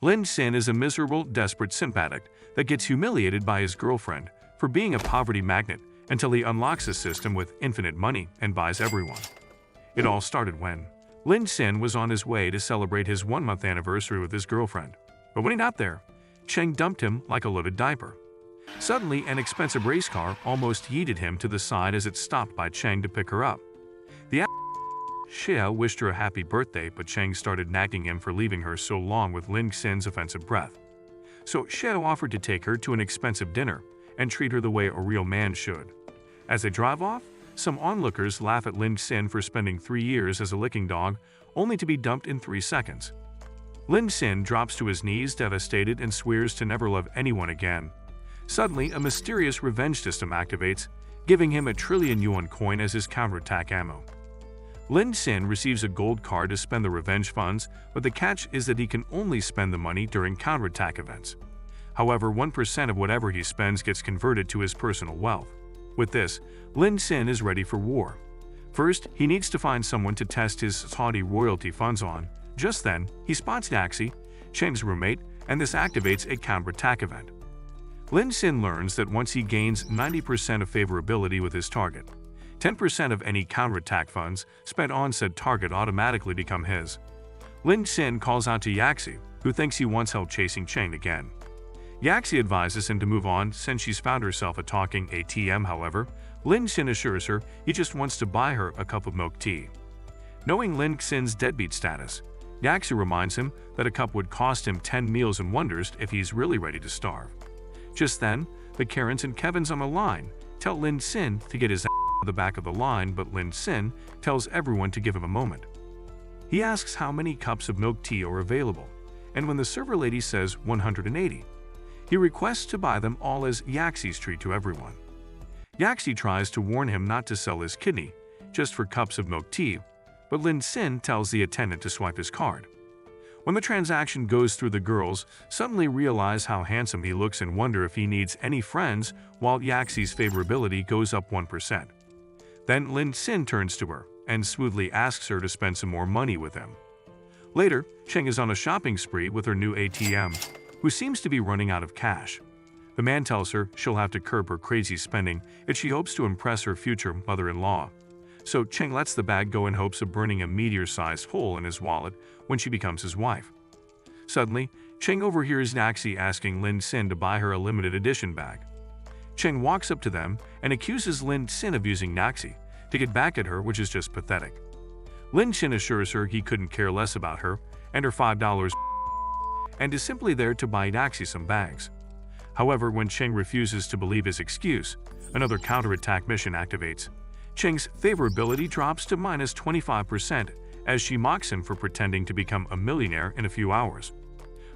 Lin Sin is a miserable, desperate simp addict that gets humiliated by his girlfriend for being a poverty magnet until he unlocks a system with infinite money and buys everyone. It all started when Lin Sin was on his way to celebrate his 1-month anniversary with his girlfriend. But when he got there, Cheng dumped him like a loaded diaper. Suddenly, an expensive race car almost yeeted him to the side as it stopped by Cheng to pick her up. The Xiao wished her a happy birthday, but Cheng started nagging him for leaving her so long with Lin Sin's offensive breath. So Xiao offered to take her to an expensive dinner and treat her the way a real man should. As they drive off, some onlookers laugh at Lin Sin for spending 3 years as a licking dog, only to be dumped in 3 seconds. Lin Sin drops to his knees devastated and swears to never love anyone again. Suddenly, a mysterious revenge system activates, giving him a trillion yuan coin as his counterattack ammo. Lin Sin receives a gold card to spend the revenge funds, but the catch is that he can only spend the money during counterattack events. However, 1% of whatever he spends gets converted to his personal wealth. With this, Lin Sin is ready for war. First, he needs to find someone to test his Saudi royalty funds on. Just then, he spots Yaxi, Cheng's roommate, and this activates a counterattack event. Lin Sin learns that once he gains 90% of favorability with his target, 10% of any counterattack funds spent on said target automatically become his. Lin Sin calls out to Yaxi, who thinks he wants help chasing Cheng again. Yaxi advises him to move on since she's found herself a talking ATM. However, Lin Sin assures her he just wants to buy her a cup of milk tea. Knowing Lin Sin's deadbeat status, Yaxi reminds him that a cup would cost him 10 meals and wonders if he's really ready to starve. Just then, the Karens and Kevins on the line tell Lin Sin to get his ass to the back of the line, but Lin Sin tells everyone to give him a moment. He asks how many cups of milk tea are available, and when the server lady says 180, he requests to buy them all as Yaxi's treat to everyone. Yaxi tries to warn him not to sell his kidney just for cups of milk tea, but Lin Sin tells the attendant to swipe his card. When the transaction goes through, the girls suddenly realize how handsome he looks and wonder if he needs any friends, while Yaxi's favorability goes up 1%. Then Lin Sin turns to her and smoothly asks her to spend some more money with him. Later, Cheng is on a shopping spree with her new ATM, who seems to be running out of cash. The man tells her she'll have to curb her crazy spending if she hopes to impress her future mother-in-law. So Cheng lets the bag go in hopes of burning a meteor-sized hole in his wallet when she becomes his wife. Suddenly, Cheng overhears Yaxi asking Lin Sin to buy her a limited edition bag. Cheng walks up to them and accuses Lin Sin of using Yaxi to get back at her, which is just pathetic. Lin Sin assures her he couldn't care less about her and her $5 and is simply there to buy Yaxi some bags. However, when Cheng refuses to believe his excuse, another counterattack mission activates. Cheng's favorability drops to minus 25% as she mocks him for pretending to become a millionaire in a few hours.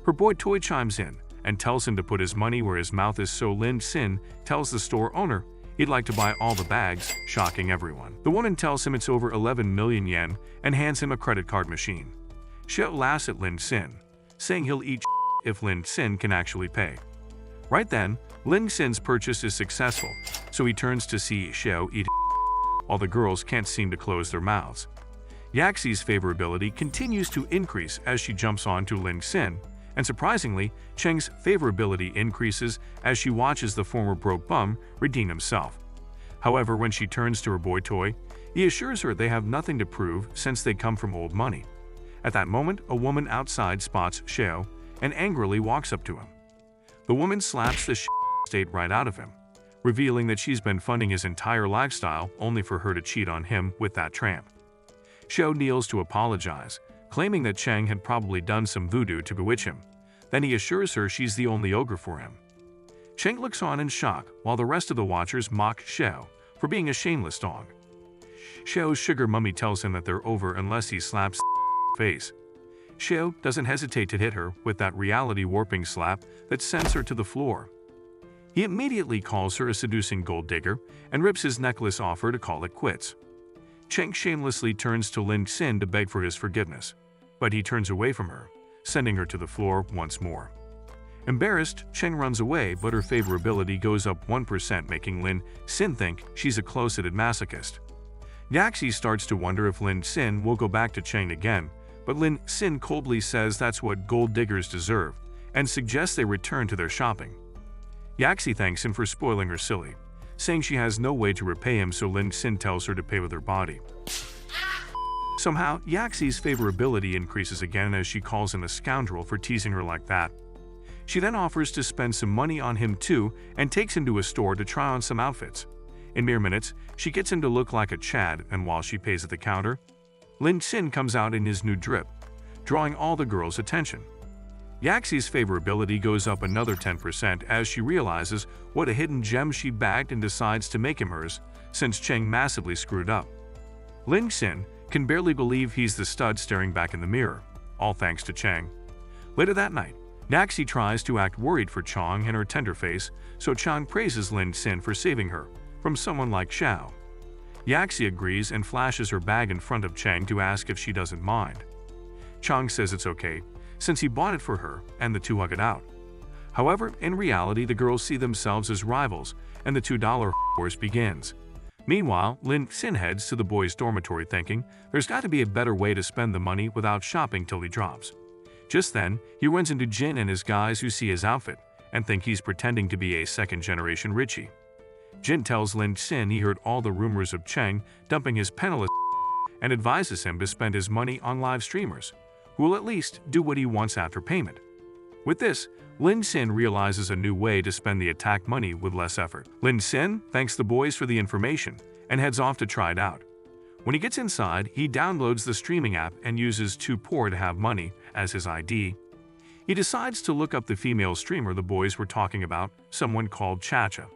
Her boy Toy chimes in and tells him to put his money where his mouth is, so Lin Sin tells the store owner he'd like to buy all the bags, shocking everyone. The woman tells him it's over 11 million yen and hands him a credit card machine. Xiao laughs at Lin Sin, saying he'll eat if Lin Sin can actually pay. Right then, Lin Sin's purchase is successful, so he turns to see Xiao eat. All the girls can't seem to close their mouths. Yaxi's favorability continues to increase as she jumps on to Lin Sin, and surprisingly, Cheng's favorability increases as she watches the former broke bum redeem himself. However, when she turns to her boy Toy, he assures her they have nothing to prove since they come from old money. At that moment, a woman outside spots Xiao and angrily walks up to him. The woman slaps the state right out of him, revealing that she's been funding his entire lifestyle only for her to cheat on him with that tramp. Xiao kneels to apologize, claiming that Cheng had probably done some voodoo to bewitch him. Then he assures her she's the only ogre for him. Cheng looks on in shock while the rest of the watchers mock Xiao for being a shameless dog. Xiao's sugar mummy tells him that they're over unless he slaps face. Xiao doesn't hesitate to hit her with that reality-warping slap that sends her to the floor. He immediately calls her a seducing gold digger and rips his necklace off her to call it quits. Cheng shamelessly turns to Lin Sin to beg for his forgiveness, but he turns away from her, sending her to the floor once more. Embarrassed, Cheng runs away, but her favorability goes up 1%, making Lin Sin think she's a closeted masochist. Yaxi starts to wonder if Lin Sin will go back to Cheng again, but Lin Xin coldly says that's what gold diggers deserve and suggests they return to their shopping. Yaxi thanks him for spoiling her silly, saying she has no way to repay him, so Lin Xin tells her to pay with her body. Somehow, Yaxi's favorability increases again as she calls him a scoundrel for teasing her like that. She then offers to spend some money on him too and takes him to a store to try on some outfits. In mere minutes, she gets him to look like a Chad, and while she pays at the counter, Lin Xin comes out in his new drip, drawing all the girls' attention. Yaxi's favorability goes up another 10% as she realizes what a hidden gem she bagged and decides to make him hers, since Cheng massively screwed up. Lin Xin can barely believe he's the stud staring back in the mirror, all thanks to Cheng. Later that night, Yaxi tries to act worried for Chang and her tender face, so Chang praises Lin Xin for saving her from someone like Xiao. Yaxi agrees and flashes her bag in front of Cheng to ask if she doesn't mind. Chang says it's okay, since he bought it for her, and the two hug it out. However, in reality, the girls see themselves as rivals, and the $2 wars begins. Meanwhile, Lin Xin heads to the boys' dormitory thinking there's got to be a better way to spend the money without shopping till he drops. Just then, he runs into Jin and his guys, who see his outfit and think he's pretending to be a second-generation Richie. Jin tells Lin Xin he heard all the rumors of Cheng dumping his penniless and advises him to spend his money on live streamers, who will at least do what he wants after payment. With this, Lin Xin realizes a new way to spend the attack money with less effort. Lin Xin thanks the boys for the information and heads off to try it out. When he gets inside, he downloads the streaming app and uses "too poor to have money" as his ID. He decides to look up the female streamer the boys were talking about, someone called Chacha.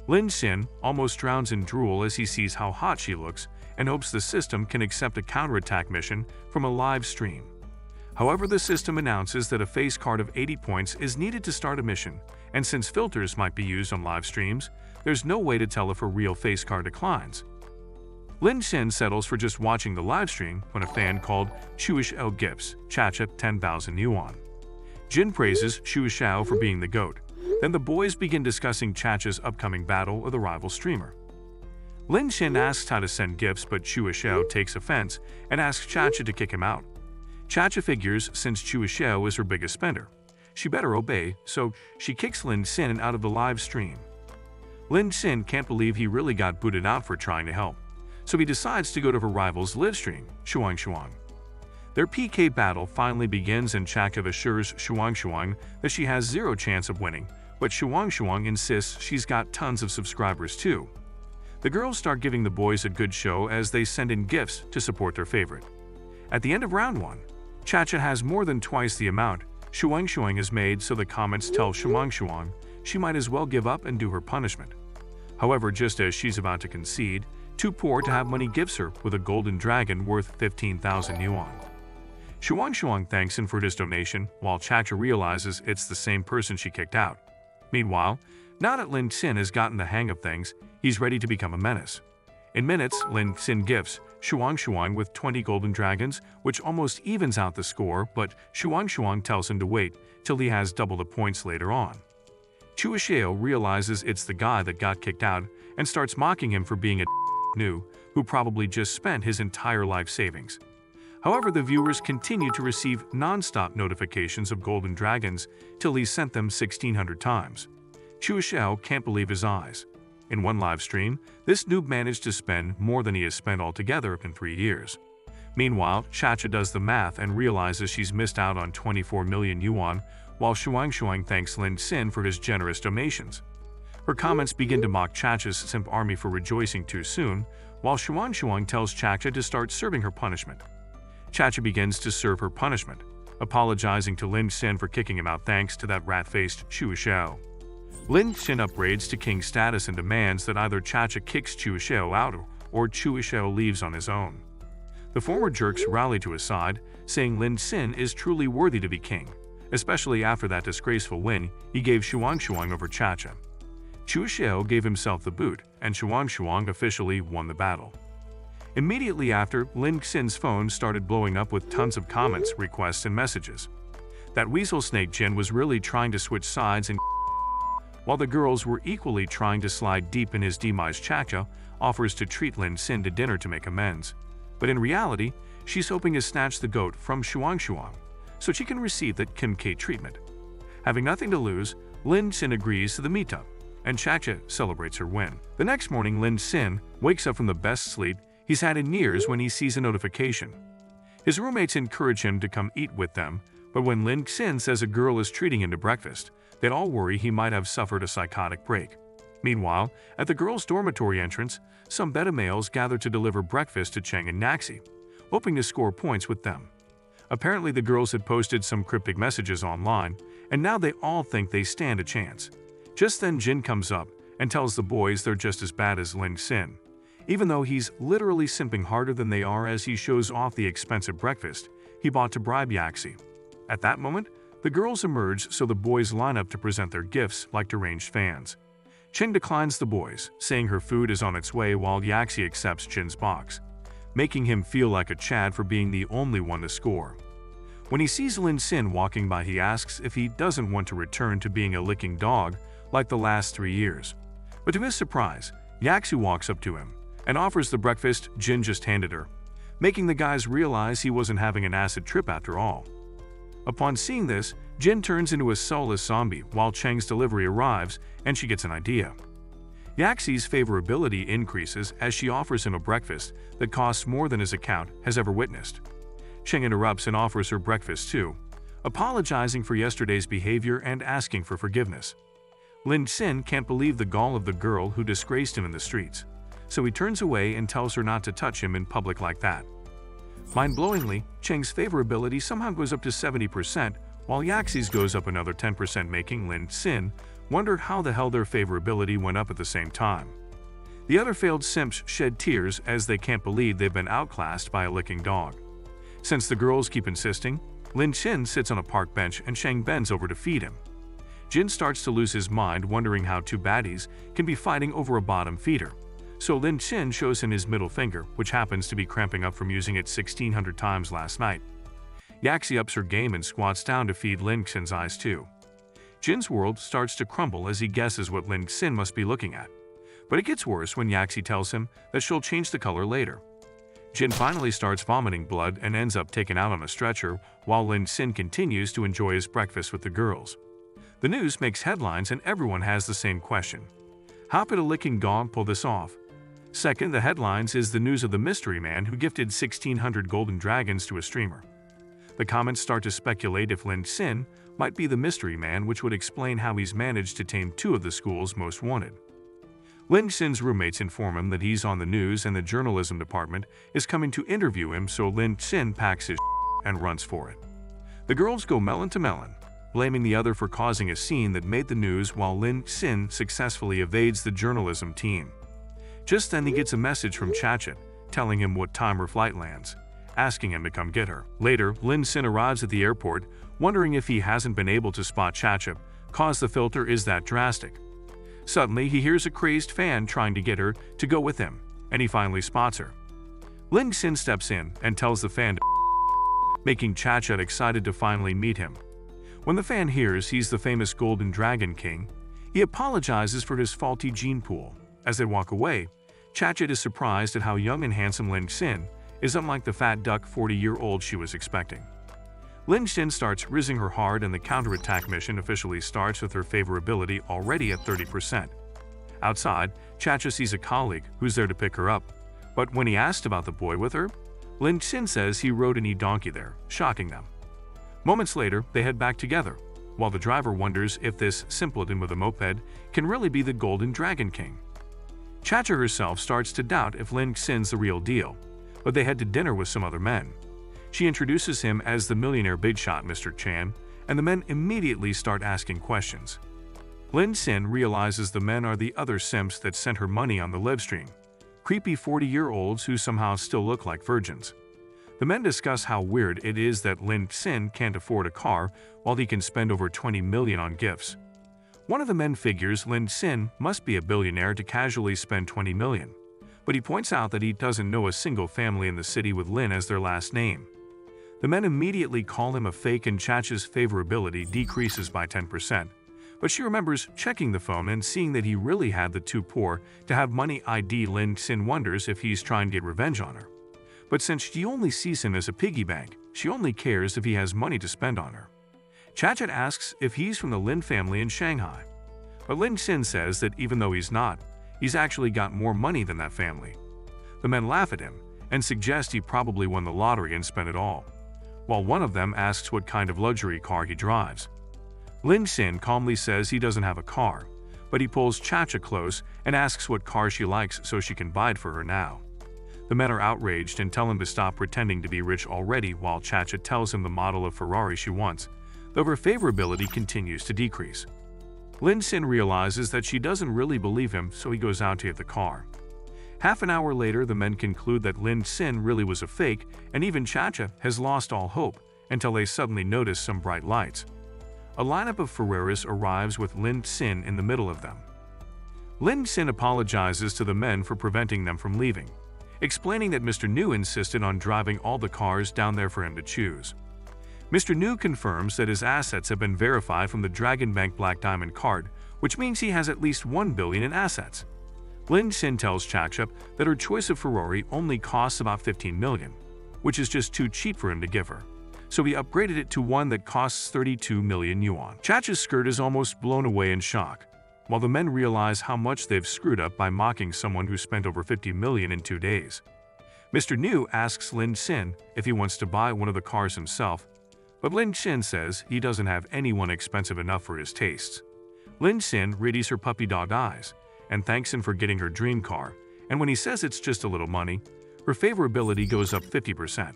Lin Xin almost drowns in drool as he sees how hot she looks and hopes the system can accept a counterattack mission from a live stream. However, the system announces that a face card of 80 points is needed to start a mission, and since filters might be used on live streams, there's no way to tell if a real face card declines. Lin Xin settles for just watching the live stream when a fan called Shuishao gifts Chacha 10,000 yuan. Jin praises Shuishao for being the GOAT. Then the boys begin discussing Chacha's upcoming battle with a rival streamer. Lin Xin asks how to send gifts, but Shuishao takes offense and asks Chacha to kick him out. Chacha figures since Shuishao is her biggest spender, she better obey, so she kicks Lin Xin out of the live stream. Lin Xin can't believe he really got booted out for trying to help, so he decides to go to her rival's live stream, Shuang. Their PK battle finally begins and Chacha assures Shuang that she has zero chance of winning, but Shuang insists she's got tons of subscribers too. The girls start giving the boys a good show as they send in gifts to support their favorite. At the end of round 1, Chacha has more than twice the amount Shuang has made, so the comments tell Shuang she might as well give up and do her punishment. However, just as she's about to concede, too poor to have money gives her with a golden dragon worth 15,000 yuan. Shuang thanks him for his donation, while Chacha realizes it's the same person she kicked out. Meanwhile, now that Lin Xin has gotten the hang of things, he's ready to become a menace. In minutes, Lin Xin gifts Shuang with 20 golden dragons, which almost evens out the score, but Shuang tells him to wait till he has double the points later on. Shuishao realizes it's the guy that got kicked out and starts mocking him for being a new who probably just spent his entire life savings. However, the viewers continue to receive non-stop notifications of golden dragons till he sent them 1,600 times. Shuishao can't believe his eyes. In one live stream, this noob managed to spend more than he has spent altogether in 3 years. Meanwhile, Chacha does the math and realizes she's missed out on 24 million yuan, while Shuang thanks Lin Xin for his generous donations. Her comments begin to mock Chacha's simp army for rejoicing too soon, while Shuang tells Chacha to start serving her punishment. Chacha begins to serve her punishment, apologizing to Lin Xin for kicking him out thanks to that rat-faced Shuishao. Lin Xin upgrades to king status and demands that either Chacha kicks Shuishao out or Shuishao leaves on his own. The former jerks rally to his side, saying Lin Xin is truly worthy to be king, especially after that disgraceful win he gave Shuang over Chacha. Shuishao gave himself the boot, and Shuang officially won the battle. Immediately after, Lin Xin's phone started blowing up with tons of comments, requests, and messages. That weasel snake Jin was really trying to switch sides, and while the girls were equally trying to slide deep in his demise. Chacha offers to treat Lin Xin to dinner to make amends. But in reality, She's hoping to snatch the goat from Shuang so she can receive that Kim K treatment. Having nothing to lose, Lin Xin agrees to the meetup, and Chacha celebrates her win. The next morning, Lin Xin wakes up from the best sleep he's had in years when he sees a notification. His roommates encourage him to come eat with them, but when Lin Xin says a girl is treating him to breakfast, they all worry he might have suffered a psychotic break. Meanwhile, at the girls' dormitory entrance, some beta males gather to deliver breakfast to Cheng and Naxi, hoping to score points with them. Apparently, the girls had posted some cryptic messages online, and now they all think they stand a chance. Just then, Jin comes up and tells the boys they're just as bad as Lin Xin. Even though he's literally simping harder than they are as he shows off the expensive breakfast he bought to bribe Yaxi. At that moment, the girls emerge so the boys line up to present their gifts like deranged fans. Cheng declines the boys, saying her food is on its way while Yaxi accepts Jin's box, making him feel like a Chad for being the only one to score. When he sees Lin Xin walking by, he asks if he doesn't want to return to being a licking dog like the last 3 years. But to his surprise, Yaxi walks up to him and offers the breakfast Jin just handed her, making the guys realize he wasn't having an acid trip after all. Upon seeing this, Jin turns into a soulless zombie while Cheng's delivery arrives and she gets an idea. Yaxi's favorability increases as she offers him a breakfast that costs more than his account has ever witnessed. Cheng interrupts and offers her breakfast too, apologizing for yesterday's behavior and asking for forgiveness. Lin Xin can't believe the gall of the girl who disgraced him in the streets, so he turns away and tells her not to touch him in public like that. Mind-blowingly, Cheng's favorability somehow goes up to 70%, while Yaxi's goes up another 10%, making Lin Xin wonder how the hell their favorability went up at the same time. The other failed simps shed tears as they can't believe they've been outclassed by a licking dog. Since the girls keep insisting, Lin Xin sits on a park bench and Cheng bends over to feed him. Jin starts to lose his mind, wondering how two baddies can be fighting over a bottom feeder. So Lin Xin shows him his middle finger, which happens to be cramping up from using it 1,600 times last night. Yaxi ups her game and squats down to feed Lin Xin's eyes too. Jin's world starts to crumble as he guesses what Lin Xin must be looking at. But it gets worse when Yaxi tells him that she'll change the color later. Jin finally starts vomiting blood and ends up taken out on a stretcher, while Lin Xin continues to enjoy his breakfast with the girls. The news makes headlines and everyone has the same question. How could a licking dog pull this off? Second, the headlines is the news of the mystery man who gifted 1,600 golden dragons to a streamer. The comments start to speculate if Lin Xin might be the mystery man, which would explain how he's managed to tame 2 of the school's most wanted. Lin Xin's roommates inform him that he's on the news and the journalism department is coming to interview him, so Lin Xin packs his and runs for it. The girls go melon to melon, blaming the other for causing a scene that made the news, while Lin Xin successfully evades the journalism team. Just then he gets a message from Chachet, telling him what time her flight lands, asking him to come get her. Later, Lin Xin arrives at the airport, wondering if he hasn't been able to spot Chachet, cause the filter is that drastic. Suddenly, he hears a crazed fan trying to get her to go with him, and he finally spots her. Lin Xin steps in and tells the fan to making Chachet excited to finally meet him. When the fan hears he's the famous Golden Dragon King, he apologizes for his faulty gene pool. As they walk away, Chachet is surprised at how young and handsome Lin Xin is, unlike the fat duck 40-year-old she was expecting. Lin Xin starts rizzing her hard and the counterattack mission officially starts with her favorability already at 30%. Outside, Chachet sees a colleague who's there to pick her up, but when he asked about the boy with her, Lin Xin says he rode an e-donkey there, shocking them. Moments later, they head back together, while the driver wonders if this simpleton with a moped can really be the Golden Dragon King. Chachet herself starts to doubt if Lin Xin's the real deal, but they head to dinner with some other men. She introduces him as the millionaire bigshot Mr. Chan, and the men immediately start asking questions. Lin Xin realizes the men are the other simps that sent her money on the livestream, creepy 40-year-olds who somehow still look like virgins. The men discuss how weird it is that Lin Xin can't afford a car while he can spend over 20 million on gifts. One of the men figures Lin Xin must be a billionaire to casually spend 20 million, but he points out that he doesn't know a single family in the city with Lin as their last name. The men immediately call him a fake and Chachet's favorability decreases by 10%, but she remembers checking the phone and seeing that he really had the too poor to have money ID. Lin Xin wonders if he's trying to get revenge on her. But since she only sees him as a piggy bank, she only cares if he has money to spend on her. Chat asks if he's from the Lin family in Shanghai. But Lin Xin says that even though he's not, he's actually got more money than that family. The men laugh at him and suggest he probably won the lottery and spent it all, while one of them asks what kind of luxury car he drives. Lin Xin calmly says he doesn't have a car, but he pulls Cha close and asks what car she likes so she can buy it for her now. The men are outraged and tell him to stop pretending to be rich already, while Cha tells him the model of Ferrari she wants, though her favorability continues to decrease. Lin Xin realizes that she doesn't really believe him, so he goes out to get the car. Half an hour later, the men conclude that Lin Xin really was a fake, and even Cha has lost all hope until they suddenly notice some bright lights. A lineup of Ferraris arrives with Lin Xin in the middle of them. Lin Xin apologizes to the men for preventing them from leaving, explaining that Mr. New insisted on driving all the cars down there for him to choose. Mr. New confirms that his assets have been verified from the Dragon Bank Black Diamond card, which means he has at least 1 billion in assets. Lin Xin tells Chacha that her choice of Ferrari only costs about 15 million, which is just too cheap for him to give her, so he upgraded it to one that costs 32 million yuan. Chacha's skirt is almost blown away in shock, while the men realize how much they've screwed up by mocking someone who spent over 50 million in 2 days. Mr. New asks Lin Xin if he wants to buy one of the cars himself, but Lin Xin says he doesn't have anyone expensive enough for his tastes. Lin Xin readies her puppy dog eyes and thanks him for getting her dream car, and when he says it's just a little money, her favorability goes up 50%.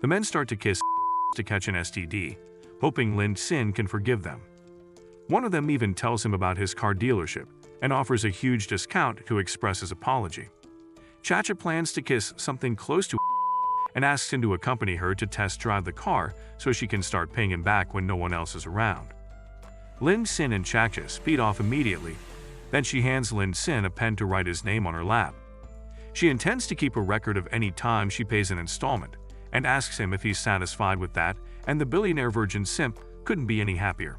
The men start to kiss to catch an STD, hoping Lin Xin can forgive them. One of them even tells him about his car dealership and offers a huge discount to express his apology. Chacha plans to kiss something close to and asks him to accompany her to test drive the car so she can start paying him back when no one else is around. Lin Xin and Chacha speed off immediately. Then she hands Lin Xin a pen to write his name on her lap. She intends to keep a record of any time she pays an installment and asks him if he's satisfied with that, and the billionaire virgin simp couldn't be any happier.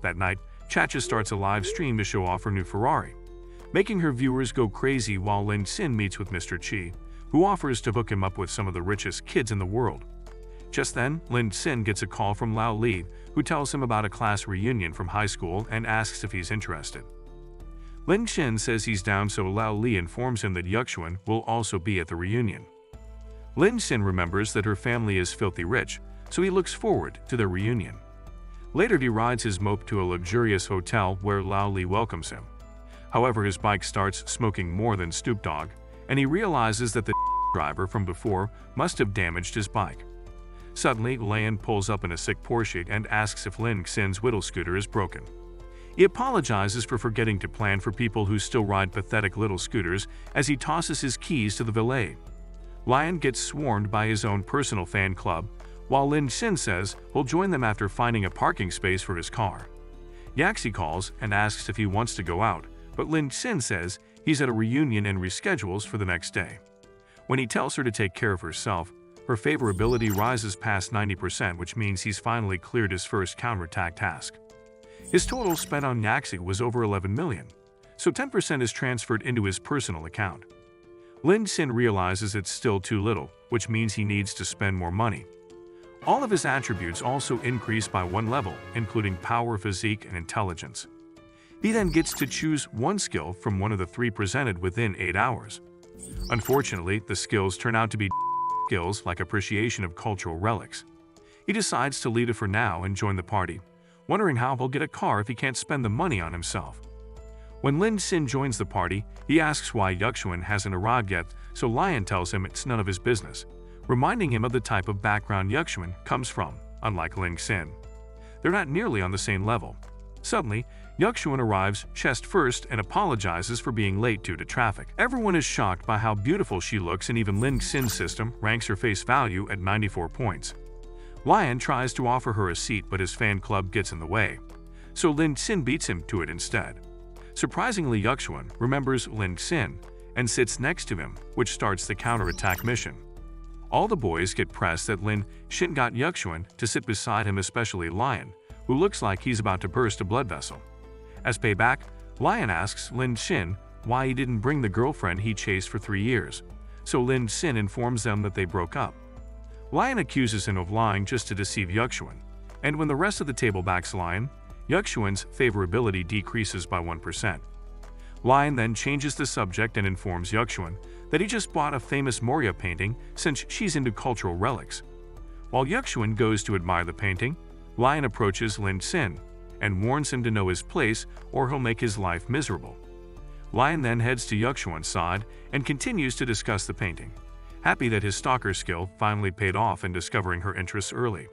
That night, Chacha starts a live stream to show off her new Ferrari, making her viewers go crazy while Lin Xin meets with Mr. Chi, who offers to hook him up with some of the richest kids in the world. Just then, Lin Xin gets a call from Lao Li, who tells him about a class reunion from high school and asks if he's interested. Lin Xin says he's down, so Lao Li informs him that Yuxuan will also be at the reunion. Lin Xin remembers that her family is filthy rich, so he looks forward to their reunion. Later, he rides his mope to a luxurious hotel where Lao Li welcomes him. However, his bike starts smoking more than Snoop Dogg, and he realizes that the driver from before must have damaged his bike. Suddenly, Lan pulls up in a sick Porsche and asks if Lin Xin's whittle scooter is broken. He apologizes for forgetting to plan for people who still ride pathetic little scooters as he tosses his keys to the valet. Lion gets swarmed by his own personal fan club, while Lin Xin says he'll join them after finding a parking space for his car. Yaxi calls and asks if he wants to go out, but Lin Xin says he's at a reunion and reschedules for the next day. When he tells her to take care of herself, her favorability rises past 90%, which means he's finally cleared his first counterattack task. His total spent on Yaxi was over 11 million, so 10% is transferred into his personal account. Lin Xin realizes it's still too little, which means he needs to spend more money. All of his attributes also increase by 1 level, including power, physique, and intelligence. He then gets to choose one skill from one of the 3 presented within 8 hours. Unfortunately, the skills turn out to be skills like appreciation of cultural relics. He decides to leave it for now and join the party, wondering how he'll get a car if he can't spend the money on himself. When Lin Xin joins the party, he asks why Yuxuan hasn't arrived yet, so Lion tells him it's none of his business, reminding him of the type of background Yuxuan comes from, unlike Lin Xin. They're not nearly on the same level. Suddenly, Yuxuan arrives chest first and apologizes for being late due to traffic. Everyone is shocked by how beautiful she looks, and even Lin Xin's system ranks her face value at 94 points. Lion tries to offer her a seat, but his fan club gets in the way, so Lin Xin beats him to it instead. Surprisingly, Yuxuan remembers Lin Xin and sits next to him, which starts the counterattack mission. All the boys get pressed that Lin Xin got Yuxuan to sit beside him, especially Lion, who looks like he's about to burst a blood vessel. As payback, Lion asks Lin Xin why he didn't bring the girlfriend he chased for 3 years, so Lin Xin informs them that they broke up. Lion accuses him of lying just to deceive Yuxuan, and when the rest of the table backs Lion, Yuxuan's favorability decreases by 1%. Lion then changes the subject and informs Yuxuan that he just bought a famous Moria painting since she's into cultural relics. While Yuxuan goes to admire the painting, Lion approaches Lin Xin and warns him to know his place or he'll make his life miserable. Lion then heads to Yuxuan's side and continues to discuss the painting, happy that his stalker skill finally paid off in discovering her interests early.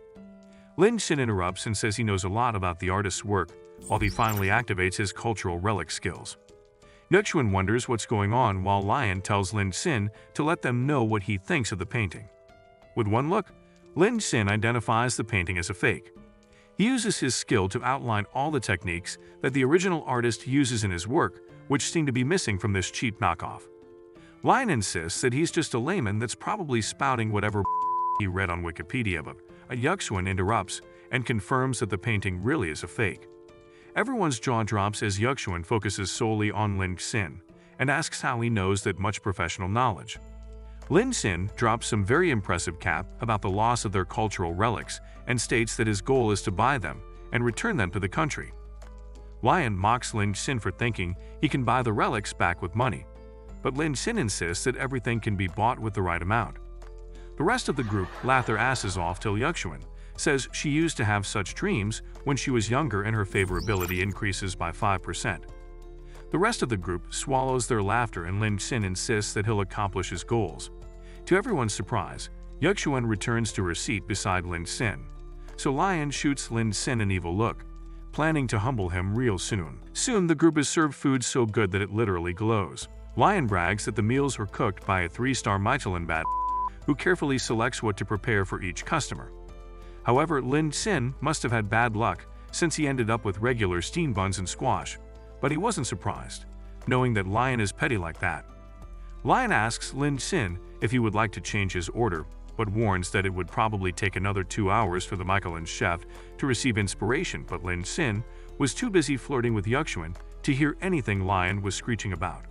Lin Xin interrupts and says he knows a lot about the artist's work while he finally activates his cultural relic skills. Yuxuan wonders what's going on while Lion tells Lin Xin to let them know what he thinks of the painting. With one look, Lin Xin identifies the painting as a fake. He uses his skill to outline all the techniques that the original artist uses in his work, which seem to be missing from this cheap knockoff. Lion insists that he's just a layman that's probably spouting whatever he read on Wikipedia, but Yuxuan interrupts and confirms that the painting really is a fake. Everyone's jaw drops as Yuxuan focuses solely on Lin Xin and asks how he knows that much professional knowledge. Lin Xin drops some very impressive cap about the loss of their cultural relics and states that his goal is to buy them and return them to the country. Lion mocks Lin Xin for thinking he can buy the relics back with money, but Lin Xin insists that everything can be bought with the right amount. The rest of the group laugh their asses off till Yuxuan says she used to have such dreams when she was younger and her favorability increases by 5%. The rest of the group swallows their laughter and Lin Xin insists that he'll accomplish his goals. To everyone's surprise, Yuxuan returns to her seat beside Lin Xin, so Lion shoots Lin Xin an evil look, planning to humble him real soon. Soon the group is served food so good that it literally glows. Lion brags that the meals were cooked by a 3-star Michelin bat who carefully selects what to prepare for each customer. However, Lin Xin must have had bad luck since he ended up with regular steamed buns and squash, but he wasn't surprised, knowing that Lion is petty like that. Lion asks Lin Xin if he would like to change his order, but warns that it would probably take another 2 hours for the Michelin chef to receive inspiration, but Lin Xin was too busy flirting with Yuxuan to hear anything Lion was screeching about.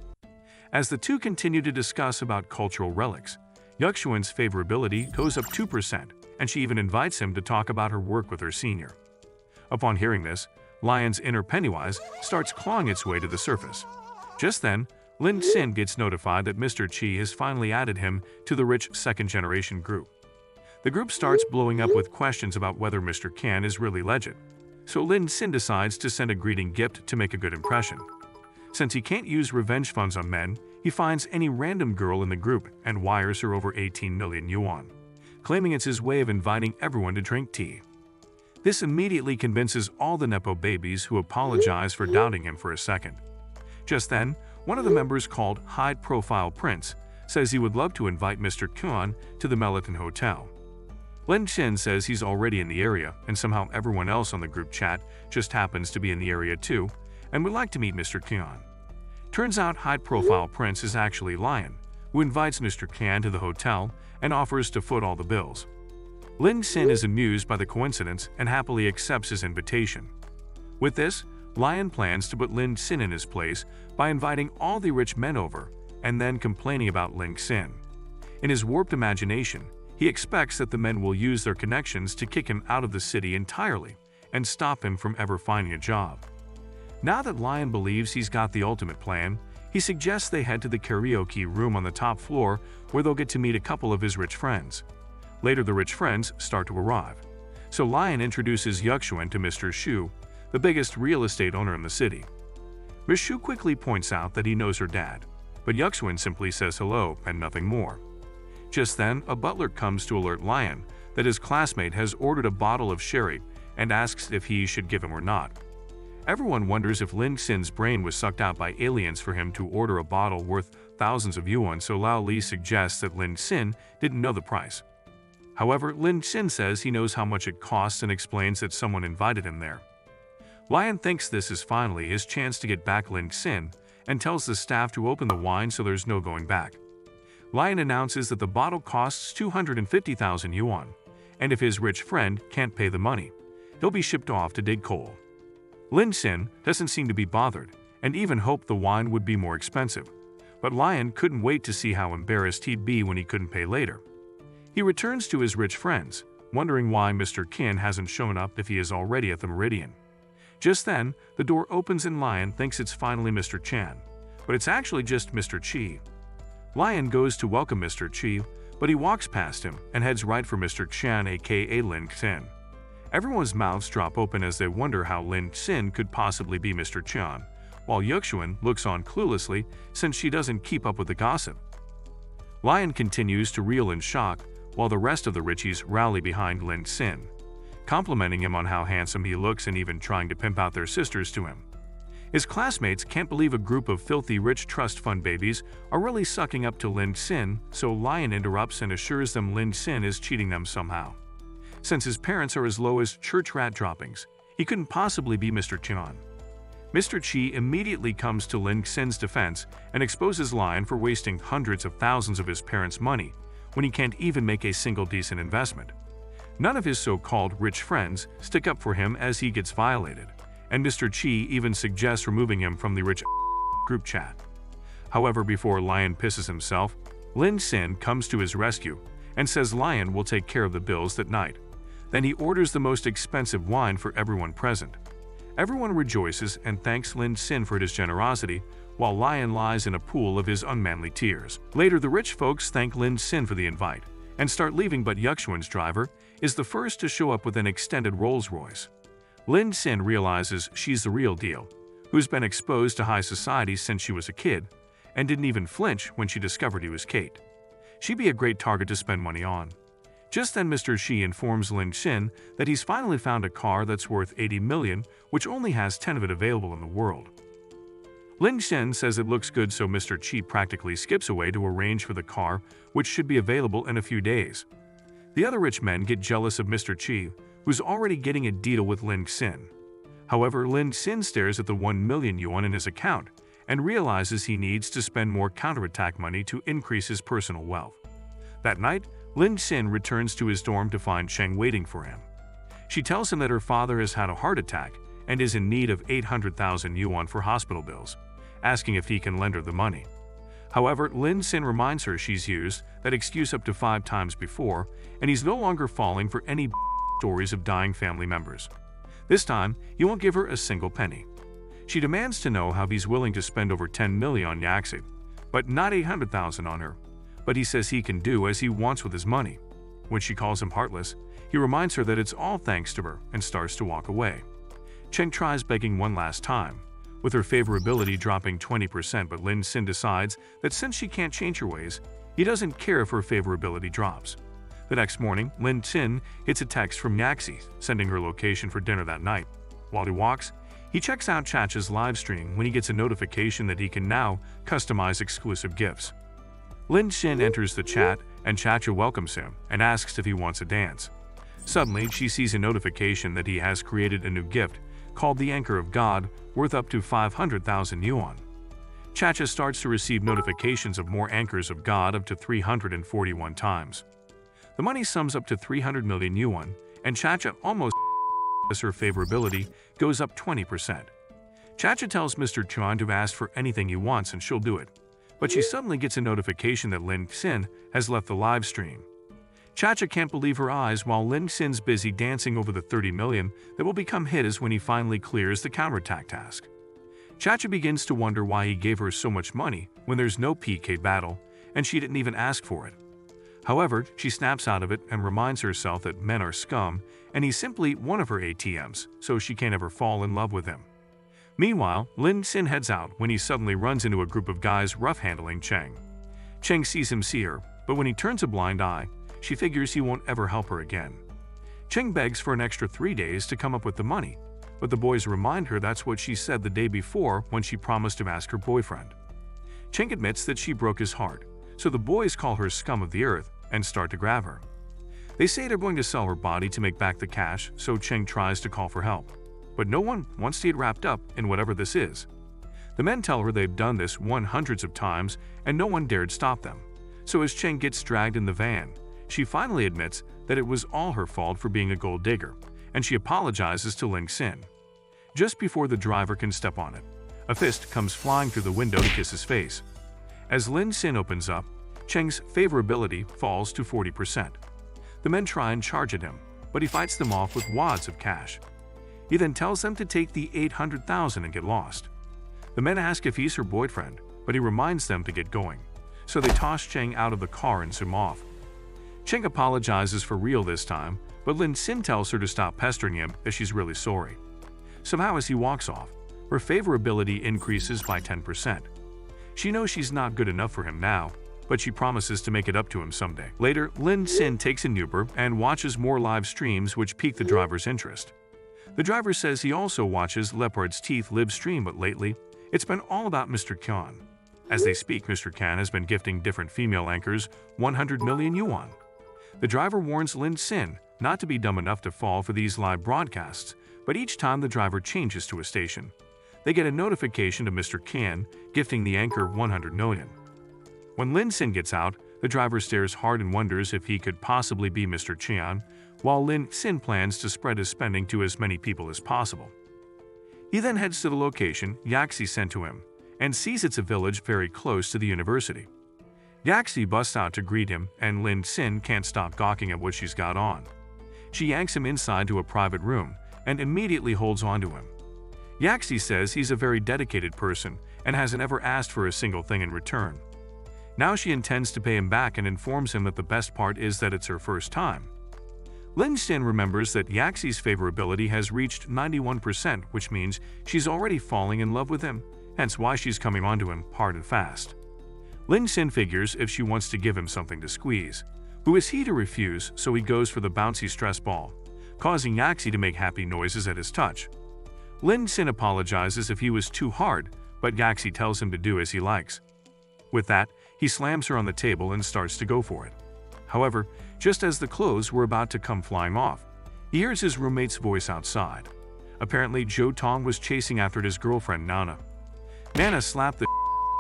As the two continue to discuss about cultural relics, Yuxuan's favorability goes up 2%, and she even invites him to talk about her work with her senior. Upon hearing this, Lion's inner Pennywise starts clawing its way to the surface. Just then, Lin Xin gets notified that Mr. Qi has finally added him to the rich second-generation group. The group starts blowing up with questions about whether Mr. Can is really legit, so Lin Xin decides to send a greeting gift to make a good impression. Since he can't use revenge funds on men, he finds any random girl in the group and wires her over 18 million yuan, claiming it's his way of inviting everyone to drink tea. This immediately convinces all the Nepo babies who apologize for doubting him for a second. Just then, one of the members called High-Profile Prince says he would love to invite Mr. Kuan to the Meliton Hotel. Lin Xin says he's already in the area and somehow everyone else on the group chat just happens to be in the area too and would like to meet Mr. Kuan. Turns out High-Profile Prince is actually Lion, who invites Mr. Can to the hotel and offers to foot all the bills. Lin Xin is amused by the coincidence and happily accepts his invitation. With this, Lion plans to put Lin Xin in his place by inviting all the rich men over and then complaining about Lin Xin. In his warped imagination, he expects that the men will use their connections to kick him out of the city entirely and stop him from ever finding a job. Now that Lion believes he's got the ultimate plan, he suggests they head to the karaoke room on the top floor where they'll get to meet a couple of his rich friends. Later, the rich friends start to arrive, so Lion introduces Yuxuan to Mr. Shu, the biggest real estate owner in the city. Ms. Shu quickly points out that he knows her dad, but Yuxuan simply says hello and nothing more. Just then, a butler comes to alert Lion that his classmate has ordered a bottle of sherry and asks if he should give him or not. Everyone wonders if Lin Xin's brain was sucked out by aliens for him to order a bottle worth thousands of yuan, so Lao Li suggests that Lin Xin didn't know the price. However, Lin Xin says he knows how much it costs and explains that someone invited him there. Lion thinks this is finally his chance to get back Lin Xin and tells the staff to open the wine so there's no going back. Lion announces that the bottle costs 250,000 yuan, and if his rich friend can't pay the money, he'll be shipped off to dig coal. Lin Xin doesn't seem to be bothered and even hoped the wine would be more expensive, But Lion couldn't wait to see how embarrassed he'd be when he couldn't pay later. He returns to his rich friends, wondering why Mr. Qin hasn't shown up if he is already at the Meridian. Just then, the door opens and Lion thinks it's finally Mr. Chan, but it's actually just Mr. Chi. Lion goes to welcome Mr. Chi, but he walks past him and heads right for Mr. Chan, aka Lin Xin. Everyone's mouths drop open as they wonder how Lin Xin could possibly be Mr. Chan, while Yuxuan looks on cluelessly since she doesn't keep up with the gossip. Lion continues to reel in shock while the rest of the Richies rally behind Lin Xin, complimenting him on how handsome he looks and even trying to pimp out their sisters to him. His classmates can't believe a group of filthy rich trust fund babies are really sucking up to Lin Xin, so Lion interrupts and assures them Lin Xin is cheating them somehow. Since his parents are as low as church rat droppings, he couldn't possibly be Mr. Chan. Mr. Chi immediately comes to Lin Xin's defense and exposes Lion for wasting hundreds of thousands of his parents' money when he can't even make a single decent investment. None of his so-called rich friends stick up for him as he gets violated, and Mr. Chi even suggests removing him from the rich group chat. However, before Lion pisses himself, Lin Xin comes to his rescue and says Lion will take care of the bills that night. Then he orders the most expensive wine for everyone present. Everyone rejoices and thanks Lin Xin for his generosity, while Lion lies in a pool of his unmanly tears. Later, the rich folks thank Lin Xin for the invite and start leaving, but Yuxuan's driver is the first to show up with an extended Rolls-Royce. Lin Xin realizes she's the real deal, who's been exposed to high society since she was a kid, and didn't even flinch when she discovered he was Kate. She'd be a great target to spend money on. Just then, Mr. Shi informs Lin Xin that he's finally found a car that's worth 80 million, which only has 10 of it available in the world. Lin Xin says it looks good, so Mr. Chi practically skips away to arrange for the car, which should be available in a few days. The other rich men get jealous of Mr. Chi, who's already getting a deal with Lin Xin. However, Lin Xin stares at the 1 million yuan in his account and realizes he needs to spend more counterattack money to increase his personal wealth. That night, Lin Xin returns to his dorm to find Cheng waiting for him. She tells him that her father has had a heart attack and is in need of 800,000 yuan for hospital bills, asking if he can lend her the money. However, Lin Xin reminds her she's used that excuse up to 5 times before, and he's no longer falling for any stories of dying family members. This time, he won't give her a single penny. She demands to know how he's willing to spend over 10 million on Yaxi, but not 800,000 on her. But he says he can do as he wants with his money. When she calls him heartless, he reminds her that it's all thanks to her and starts to walk away. Cheng tries begging one last time, with her favorability dropping 20%, but Lin Xin decides that since she can't change her ways, he doesn't care if her favorability drops. The next morning, Lin Xin hits a text from Yaxi, sending her location for dinner that night. While he walks, he checks out Chacha's live stream when he gets a notification that he can now customize exclusive gifts. Lin Xin enters the chat and Chacha welcomes him and asks if he wants a dance. Suddenly, she sees a notification that he has created a new gift called the Anchor of God, worth up to 500,000 yuan. Chacha starts to receive notifications of more Anchors of God up to 341 times. The money sums up to 300 million yuan, and Chacha almost as her favorability goes up 20%. Chacha tells Mr. Chuan to ask for anything he wants and she'll do it. But she suddenly gets a notification that Lin Xin has left the live stream. Chacha can't believe her eyes while Lin Xin's busy dancing over the 30 million that will become his when he finally clears the counterattack task. Chacha begins to wonder why he gave her so much money when there's no PK battle and she didn't even ask for it. However, she snaps out of it and reminds herself that men are scum and he's simply one of her ATMs, so she can't ever fall in love with him. Meanwhile, Lin Xin heads out when he suddenly runs into a group of guys rough-handling Cheng. Cheng sees him see her, but when he turns a blind eye, she figures he won't ever help her again. Cheng begs for an extra 3 days to come up with the money, but the boys remind her that's what she said the day before when she promised to ask her boyfriend. Cheng admits that she broke his heart, so the boys call her scum of the earth and start to grab her. They say they're going to sell her body to make back the cash, so Cheng tries to call for help. But no one wants to get wrapped up in whatever this is. The men tell her they've done this hundreds of times and no one dared stop them. So as Cheng gets dragged in the van, she finally admits that it was all her fault for being a gold digger, and she apologizes to Lin Xin. Just before the driver can step on it, a fist comes flying through the window to kiss his face. As Lin Sin opens up, Cheng's favorability falls to 40%. The men try and charge at him, but he fights them off with wads of cash. He then tells them to take the 800,000 and get lost. The men ask if he's her boyfriend, but he reminds them to get going, so they toss Cheng out of the car and zoom off. Cheng apologizes for real this time, but Lin Sin tells her to stop pestering him as she's really sorry. Somehow as he walks off, her favorability increases by 10%. She knows she's not good enough for him now, but she promises to make it up to him someday. Later, Lin Sin takes an Uber and watches more live streams which pique the driver's interest. The driver says he also watches Leopard's Teeth live stream, but lately, it's been all about Mr. Khan. As they speak, Mr. Khan has been gifting different female anchors 100 million yuan. The driver warns Lin Sin not to be dumb enough to fall for these live broadcasts, but each time the driver changes to a station, they get a notification to Mr. Khan gifting the anchor 100 million. When Lin Sin gets out, the driver stares hard and wonders if he could possibly be Mr. Qian, while Lin Sin plans to spread his spending to as many people as possible. He then heads to the location Yaxi sent to him, and sees it's a village very close to the university. Yaxi busts out to greet him, and Lin Sin can't stop gawking at what she's got on. She yanks him inside to a private room, and immediately holds on to him. Yaxi says he's a very dedicated person, and hasn't ever asked for a single thing in return. Now she intends to pay him back and informs him that the best part is that it's her first time. Lin Sin remembers that Yaxi's favorability has reached 91%, which means she's already falling in love with him, hence why she's coming onto him hard and fast. Lin Sin figures if she wants to give him something to squeeze. Who is he to refuse, so he goes for the bouncy stress ball, causing Yaxi to make happy noises at his touch. Lin Sin apologizes if he was too hard, but Yaxi tells him to do as he likes. With that, he slams her on the table and starts to go for it. However, just as the clothes were about to come flying off, he hears his roommate's voice outside. Apparently, Zhou Tong was chasing after his girlfriend Nana. Nana slapped the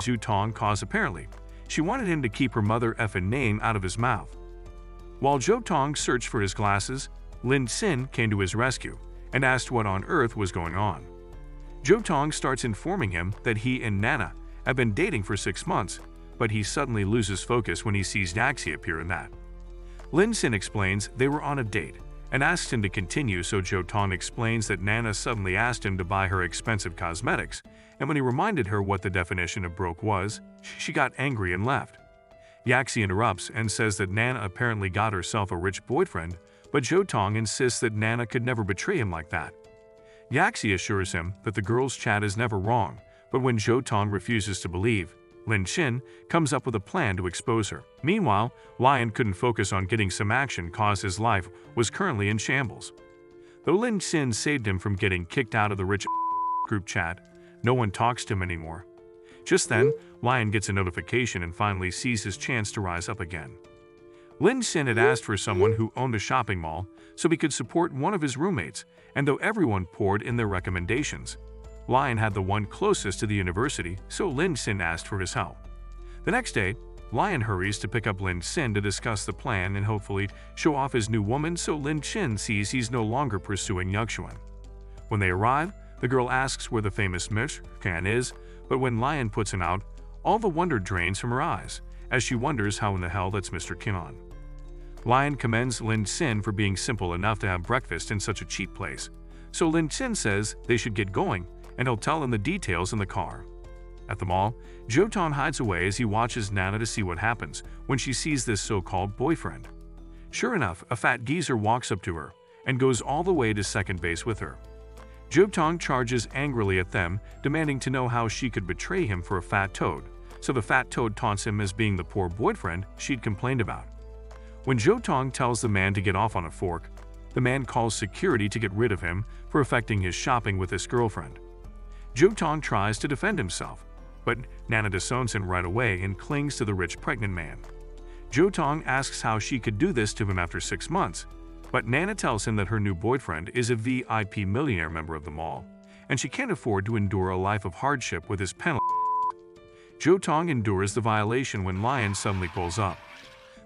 Zhou Tong cause apparently she wanted him to keep her mother effing name out of his mouth. While Zhou Tong searched for his glasses, Lin Sin came to his rescue and asked what on earth was going on. Zhou Tong starts informing him that he and Nana have been dating for 6 months, but he suddenly loses focus when he sees Yaxi appear in that. Lin Sin explains they were on a date and asks him to continue, so Zhou Tong explains that Nana suddenly asked him to buy her expensive cosmetics, and when he reminded her what the definition of broke was, she got angry and left. Yaxi interrupts and says that Nana apparently got herself a rich boyfriend, but Zhou Tong insists that Nana could never betray him like that. Yaxi assures him that the girl's chat is never wrong, but when Zhou Tong refuses to believe, Lin Sin comes up with a plan to expose her. Meanwhile, Lion couldn't focus on getting some action cause his life was currently in shambles. Though Lin Sin saved him from getting kicked out of the rich group chat, no one talks to him anymore. Just then, Lion gets a notification and finally sees his chance to rise up again. Lin Sin had asked for someone who owned a shopping mall so he could support one of his roommates, and though everyone poured in their recommendations, Lion had the one closest to the university, so Lin Sin asked for his help. The next day, Lion hurries to pick up Lin Sin to discuss the plan and hopefully show off his new woman, so Lin Sin sees he's no longer pursuing Yuxuan. When they arrive, the girl asks where the famous Mr. Khan is, but when Lion puts him out, all the wonder drains from her eyes, as she wonders how in the hell that's Mr. Khan. Lion commends Lin Sin for being simple enough to have breakfast in such a cheap place, so Lin Sin says they should get going, and he'll tell him the details in the car. At the mall, Zhou Tong hides away as he watches Nana to see what happens when she sees this so-called boyfriend. Sure enough, a fat geezer walks up to her and goes all the way to second base with her. Zhou Tong charges angrily at them, demanding to know how she could betray him for a fat toad, so the fat toad taunts him as being the poor boyfriend she'd complained about. When Zhou Tong tells the man to get off on a fork, the man calls security to get rid of him for affecting his shopping with his girlfriend. Zhou Tong tries to defend himself, but Nana disowns him right away and clings to the rich pregnant man. Zhou Tong asks how she could do this to him after 6 months, but Nana tells him that her new boyfriend is a VIP millionaire member of the mall, and she can't afford to endure a life of hardship with his penalty. Zhou Tong endures the violation when Lion suddenly pulls up.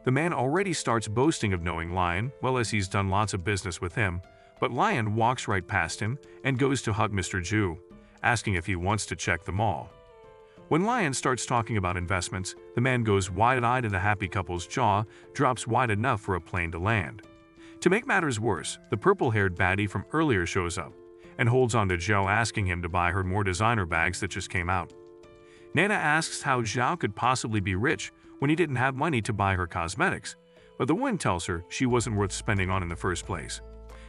The man already starts boasting of knowing Lion, well as he's done lots of business with him, but Lion walks right past him and goes to hug Mr. Zhu, asking if he wants to check the mall. When Lion starts talking about investments, the man goes wide-eyed and the happy couple's jaw drops wide enough for a plane to land. To make matters worse, the purple-haired baddie from earlier shows up and holds on to Zhao, asking him to buy her more designer bags that just came out. Nana asks how Zhao could possibly be rich when he didn't have money to buy her cosmetics, but the woman tells her she wasn't worth spending on in the first place.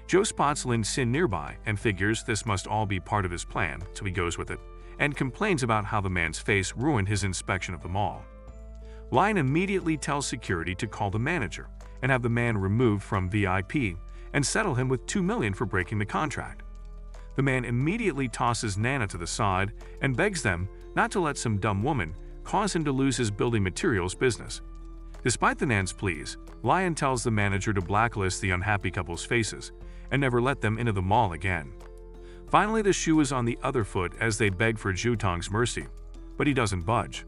Zhao spots Lin Xin nearby and figures this must all be part of his plan, so he goes with it, and complains about how the man's face ruined his inspection of the mall. Lion immediately tells security to call the manager and have the man removed from VIP and settle him with $2 million for breaking the contract. The man immediately tosses Nana to the side and begs them not to let some dumb woman cause him to lose his building materials business. Despite the man's pleas, Lion tells the manager to blacklist the unhappy couple's faces and never let them into the mall again. Finally, the shoe is on the other foot as they beg for Zhutong's mercy, but he doesn't budge.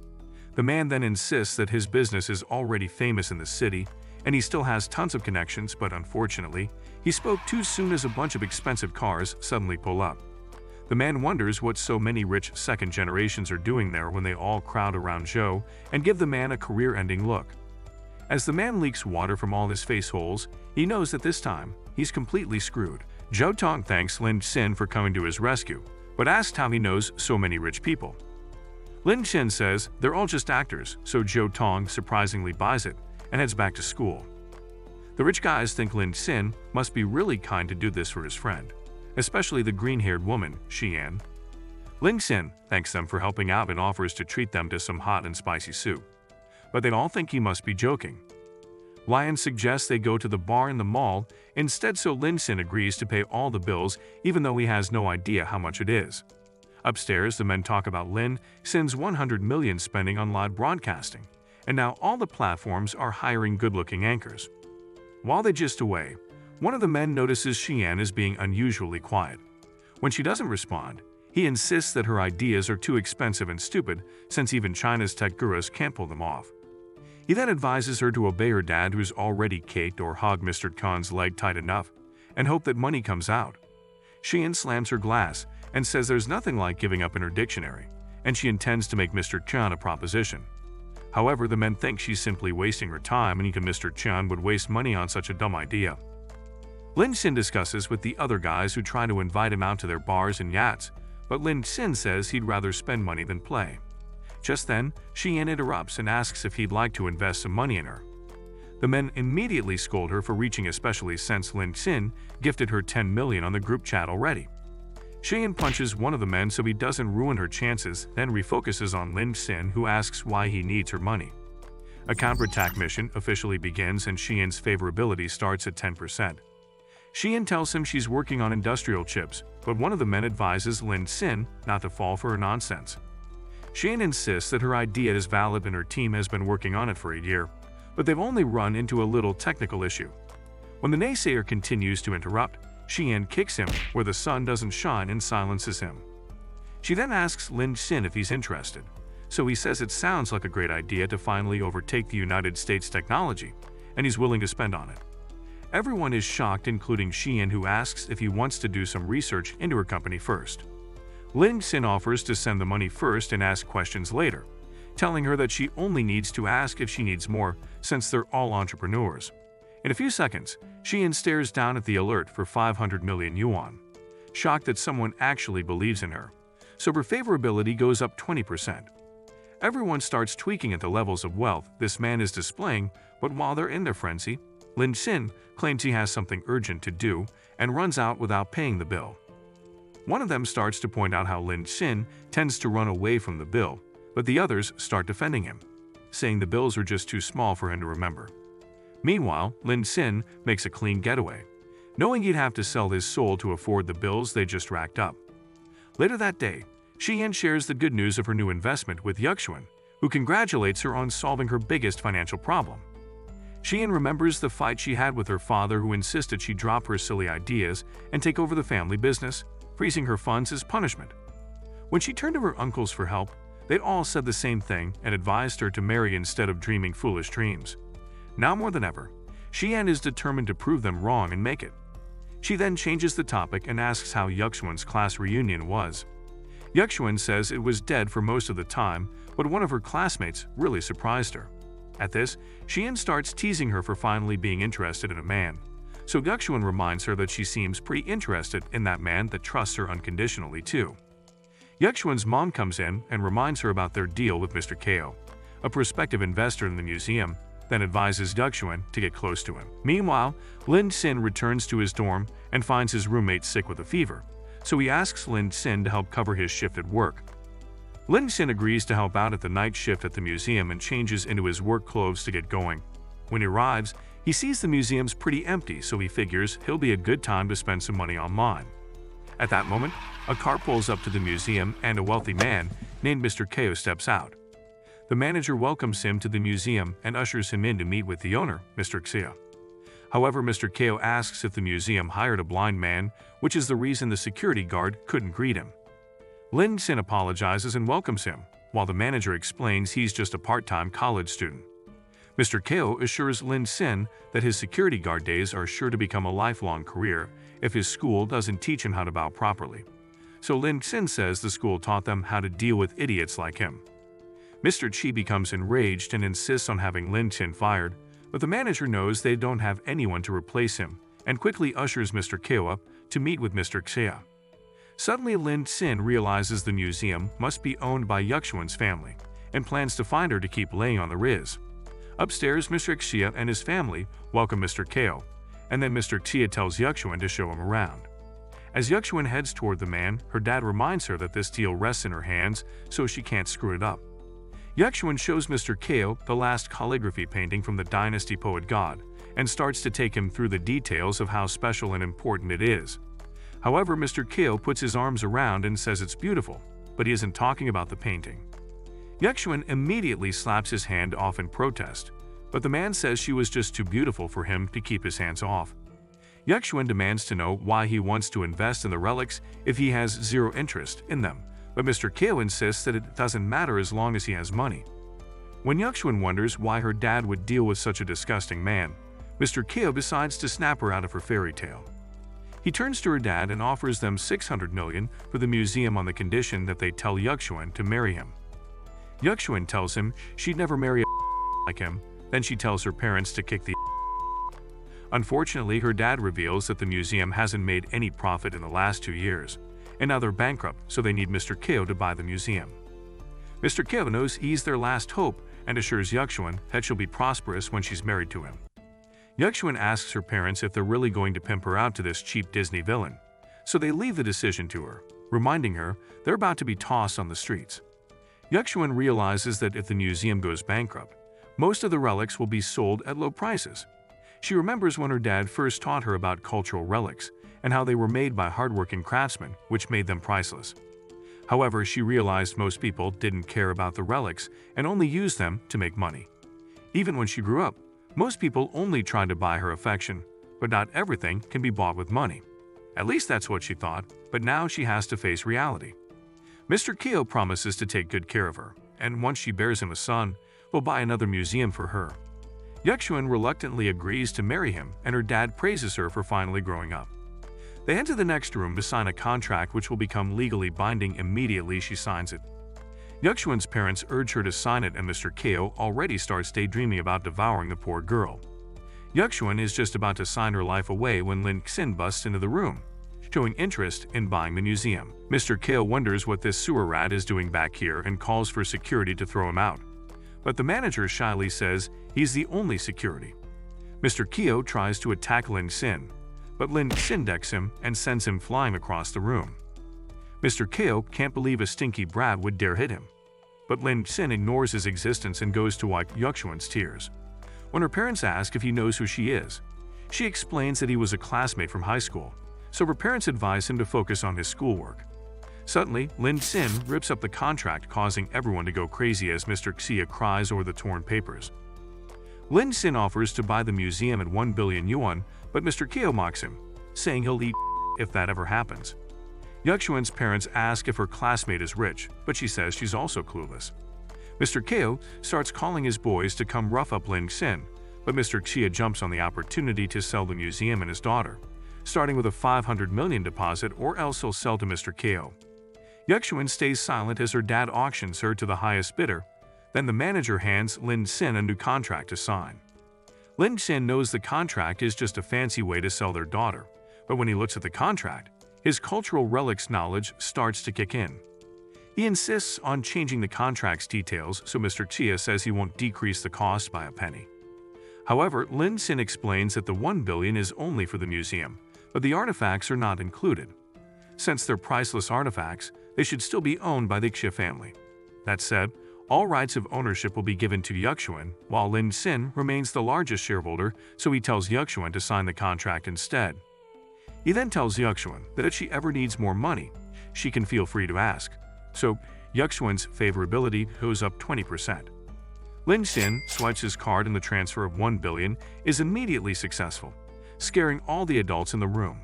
The man then insists that his business is already famous in the city and he still has tons of connections, but unfortunately, he spoke too soon as a bunch of expensive cars suddenly pull up. The man wonders what so many rich second generations are doing there when they all crowd around Zhou and give the man a career-ending look. As the man leaks water from all his face holes, he knows that this time, he's completely screwed. Zhou Tong thanks Lin Xin for coming to his rescue, but asks how he knows so many rich people. Lin Xin says they're all just actors, so Zhou Tong surprisingly buys it and heads back to school. The rich guys think Lin Xin must be really kind to do this for his friend, especially the green-haired woman, Xian. Lin Xin thanks them for helping out and offers to treat them to some hot and spicy soup, but they all think he must be joking. Lion suggests they go to the bar in the mall instead, so Lin Xin agrees to pay all the bills even though he has no idea how much it is. Upstairs, the men talk about Lin Xin's 100 million spending on live broadcasting, and now all the platforms are hiring good-looking anchors. While they gist away, one of the men notices Xian is being unusually quiet. When she doesn't respond, he insists that her ideas are too expensive and stupid since even China's tech gurus can't pull them off. He then advises her to obey her dad, who's already caked, or hug Mr. Khan's leg tight enough and hope that money comes out. Xian slams her glass and says there's nothing like giving up in her dictionary, and she intends to make Mr. Chan a proposition. However, the men think she's simply wasting her time, and even Mr. Chan would waste money on such a dumb idea. Lin Xin discusses with the other guys who try to invite him out to their bars and yachts, but Lin Xin says he'd rather spend money than play. Just then, Xian interrupts and asks if he'd like to invest some money in her. The men immediately scold her for reaching, especially since Lin Xin gifted her 10 million on the group chat already. Xian punches one of the men so he doesn't ruin her chances, then refocuses on Lin Xin, who asks why he needs her money. A counterattack mission officially begins and Xian's favorability starts at 10%. Xian tells him she's working on industrial chips, but one of the men advises Lin Xin not to fall for her nonsense. Xian insists that her idea is valid and her team has been working on it for a year, but they've only run into a little technical issue. When the naysayer continues to interrupt, Xian kicks him where the sun doesn't shine and silences him. She then asks Lin Xin if he's interested, so he says it sounds like a great idea to finally overtake the United States technology, and he's willing to spend on it. Everyone is shocked, including Xian, who asks if he wants to do some research into her company first. Lin Xin offers to send the money first and ask questions later, telling her that she only needs to ask if she needs more since they're all entrepreneurs. In a few seconds, Xian stares down at the alert for 500 million yuan, shocked that someone actually believes in her, so her favorability goes up 20%. Everyone starts tweaking at the levels of wealth this man is displaying, but while they're in their frenzy, Lin Xin claims he has something urgent to do and runs out without paying the bill. One of them starts to point out how Lin Xin tends to run away from the bill, but the others start defending him, saying the bills are just too small for him to remember. Meanwhile, Lin Xin makes a clean getaway, knowing he'd have to sell his soul to afford the bills they just racked up. Later that day, Xian shares the good news of her new investment with Yuxuan, who congratulates her on solving her biggest financial problem. Xian remembers the fight she had with her father, who insisted she drop her silly ideas and take over the family business, freezing her funds as punishment. When she turned to her uncles for help, they'd all said the same thing and advised her to marry instead of dreaming foolish dreams. Now more than ever, Xian is determined to prove them wrong and make it. She then changes the topic and asks how Yuxuan's class reunion was. Yuxuan says it was dead for most of the time, but one of her classmates really surprised her. At this, Xian starts teasing her for finally being interested in a man. So Yuxuan reminds her that she seems pretty interested in that man that trusts her unconditionally too. Yuxuan's mom comes in and reminds her about their deal with Mr. Ko, a prospective investor in the museum, then advises Yuxuan to get close to him. Meanwhile, Lin Xin returns to his dorm and finds his roommate sick with a fever, so he asks Lin Xin to help cover his shift at work. Lin Xin agrees to help out at the night shift at the museum and changes into his work clothes to get going. When he arrives, he sees the museum's pretty empty, so he figures he'll be a good time to spend some money online. At that moment, a car pulls up to the museum and a wealthy man named Mr. Ko steps out. The manager welcomes him to the museum and ushers him in to meet with the owner, Mr. Xia. However, Mr. Ko asks if the museum hired a blind man, which is the reason the security guard couldn't greet him. Lin Xin apologizes and welcomes him, while the manager explains he's just a part-time college student. Mr. Ko assures Lin Xin that his security guard days are sure to become a lifelong career if his school doesn't teach him how to bow properly. So Lin Xin says the school taught them how to deal with idiots like him. Mr. Qi becomes enraged and insists on having Lin Xin fired, but the manager knows they don't have anyone to replace him and quickly ushers Mr. Ko up to meet with Mr. Xia. Suddenly, Lin Xin realizes the museum must be owned by Yuxuan's family and plans to find her to keep laying on the riz. Upstairs, Mr. Xia and his family welcome Mr. Ko, and then Mr. Xia tells Yuxuan to show him around. As Yuxuan heads toward the man, her dad reminds her that this deal rests in her hands, so she can't screw it up. Yuxuan shows Mr. Ko the last calligraphy painting from the Dynasty Poet God and starts to take him through the details of how special and important it is. However, Mr. Ko puts his arms around and says it's beautiful, but he isn't talking about the painting. Yuxuan immediately slaps his hand off in protest, but the man says she was just too beautiful for him to keep his hands off. Yuxuan demands to know why he wants to invest in the relics if he has zero interest in them, but Mr. Ko insists that it doesn't matter as long as he has money. When Yuxuan wonders why her dad would deal with such a disgusting man, Mr. Ko decides to snap her out of her fairy tale. He turns to her dad and offers them 600 million for the museum on the condition that they tell Yuxuan to marry him. Yuxuan tells him she'd never marry a like him, then she tells her parents to kick the Unfortunately, her dad reveals that the museum hasn't made any profit in the last 2 years, and now they're bankrupt, so they need Mr. Ko to buy the museum. Mr. Ko knows he's their last hope and assures Yuxuan that she'll be prosperous when she's married to him. Yuxuan asks her parents if they're really going to pimp her out to this cheap Disney villain, so they leave the decision to her, reminding her they're about to be tossed on the streets. Yuxuan realizes that if the museum goes bankrupt, most of the relics will be sold at low prices. She remembers when her dad first taught her about cultural relics and how they were made by hardworking craftsmen, which made them priceless. However, she realized most people didn't care about the relics and only used them to make money. Even when she grew up, most people only tried to buy her affection, but not everything can be bought with money. At least that's what she thought, but now she has to face reality. Mr. Ko promises to take good care of her, and once she bears him a son, will buy another museum for her. Yuxuan reluctantly agrees to marry him, and her dad praises her for finally growing up. They head to the next room to sign a contract which will become legally binding immediately she signs it. Yuxuan's parents urge her to sign it, and Mr. Ko already starts daydreaming about devouring the poor girl. Yuxuan is just about to sign her life away when Lin Xin busts into the room, showing interest in buying the museum. Mr. Ko wonders what this sewer rat is doing back here and calls for security to throw him out. But the manager shyly says he's the only security. Mr. Ko tries to attack Lin Xin, but Lin Xin decks him and sends him flying across the room. Mr. Ko can't believe a stinky brat would dare hit him, but Lin Xin ignores his existence and goes to wipe Yuxuan's tears. When her parents ask if he knows who she is, she explains that he was a classmate from high school, so her parents advise him to focus on his schoolwork. Suddenly, Lin Xin rips up the contract, causing everyone to go crazy as Mr. Xia cries over the torn papers. Lin Xin offers to buy the museum at 1 billion yuan, but Mr. Ko mocks him, saying he'll eat if that ever happens. Yuxuan's parents ask if her classmate is rich, but she says she's also clueless. Mr. Ko starts calling his boys to come rough up Lin Xin, but Mr. Xia jumps on the opportunity to sell the museum and his daughter, starting with a 500 million deposit, or else he'll sell to Mr. Ko. Yuxuan stays silent as her dad auctions her to the highest bidder. Then the manager hands Lin Xin a new contract to sign. Lin Xin knows the contract is just a fancy way to sell their daughter, but when he looks at the contract, his cultural relics knowledge starts to kick in. He insists on changing the contract's details, so Mr. Chia says he won't decrease the cost by a penny. However, Lin Xin explains that the 1 billion is only for the museum, but the artifacts are not included. Since they're priceless artifacts, they should still be owned by the Xie family. That said, all rights of ownership will be given to Yuxuan, while Lin Xin remains the largest shareholder, so he tells Yuxuan to sign the contract instead. He then tells Yuxuan that if she ever needs more money, she can feel free to ask. So, Yuxuan's favorability goes up 20%. Lin Xin swipes his card and the transfer of 1 billion is immediately successful, scaring all the adults in the room.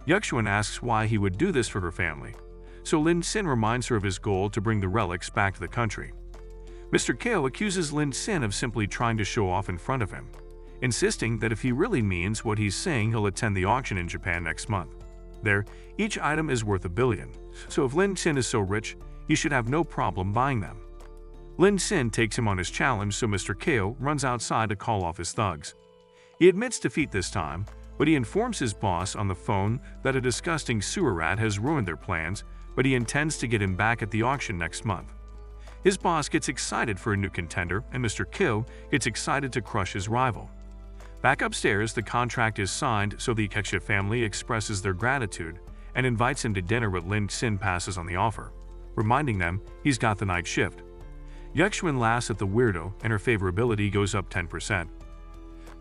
Yuxuan asks why he would do this for her family, so Lin Xin reminds her of his goal to bring the relics back to the country. Mr. Kao accuses Lin Xin of simply trying to show off in front of him, insisting that if he really means what he's saying, he'll attend the auction in Japan next month. There, each item is worth 1 billion, so if Lin Xin is so rich, he should have no problem buying them. Lin Xin takes him on his challenge, so Mr. Kao runs outside to call off his thugs. He admits defeat this time, but he informs his boss on the phone that a disgusting sewer rat has ruined their plans, but he intends to get him back at the auction next month. His boss gets excited for a new contender, and Mr. Kao gets excited to crush his rival. Back upstairs, the contract is signed, so the Xie family expresses their gratitude and invites him to dinner, but Lin Xin passes on the offer, reminding them he's got the night shift. Yuxuan laughs at the weirdo, and her favorability goes up 10%.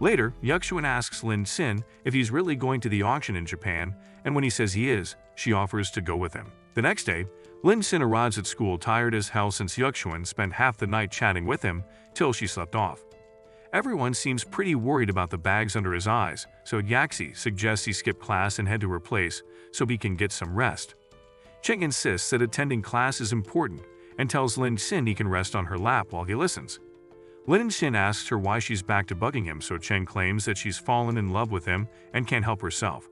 Later, Yuxuan asks Lin Xin if he's really going to the auction in Japan, and when he says he is, she offers to go with him. The next day, Lin Xin arrives at school tired as hell since Yuxuan spent half the night chatting with him till she slept off. Everyone seems pretty worried about the bags under his eyes, so Yaxi suggests he skip class and head to her place so he can get some rest. Cheng insists that attending class is important and tells Lin Xin he can rest on her lap while he listens. Lin Xin asks her why she's back to bugging him, so Cheng claims that she's fallen in love with him and can't help herself.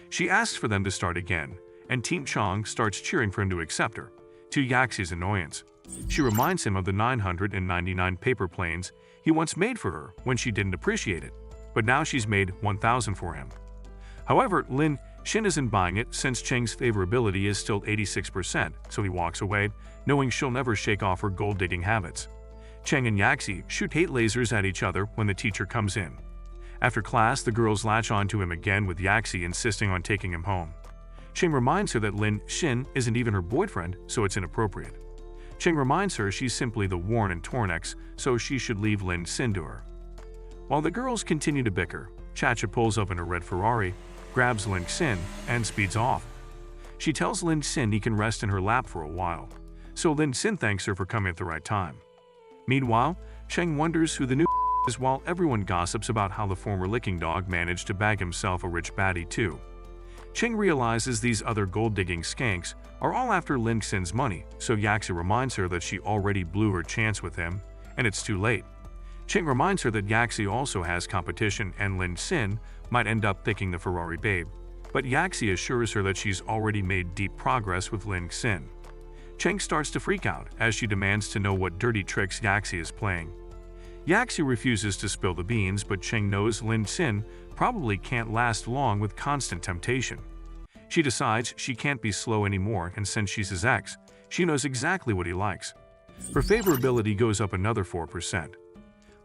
She asks for them to start again, and Team Chong starts cheering for him to accept her, to Yaxi's annoyance. She reminds him of the 999 paper planes he once made for her when she didn't appreciate it, but now she's made 1,000 for him. However, Lin Xin isn't buying it since Cheng's favorability is still 86%, so he walks away, knowing she'll never shake off her gold-digging habits. Cheng and Yaxi shoot hate lasers at each other when the teacher comes in. After class, the girls latch onto him again, with Yaxi insisting on taking him home. Cheng reminds her that Lin Xin isn't even her boyfriend, so it's inappropriate. Cheng reminds her she's simply the worn and torn ex, so she should leave Lin Xin to her. While the girls continue to bicker, Chacha pulls up in a red Ferrari, grabs Lin Xin, and speeds off. She tells Lin Xin he can rest in her lap for a while, so Lin Xin thanks her for coming at the right time. Meanwhile, Cheng wonders who the new is while everyone gossips about how the former licking dog managed to bag himself a rich baddie too. Cheng realizes these other gold-digging skanks are all after Lin Xin's money, so Yaxi reminds her that she already blew her chance with him, and it's too late. Cheng reminds her that Yaxi also has competition and Lin Xin might end up picking the Ferrari babe, but Yaxi assures her that she's already made deep progress with Lin Xin. Cheng starts to freak out as she demands to know what dirty tricks Yaxi is playing. Yaxi refuses to spill the beans, but Cheng knows Lin Xin probably can't last long with constant temptation. She decides she can't be slow anymore, and since she's his ex, she knows exactly what he likes. Her favorability goes up another 4%.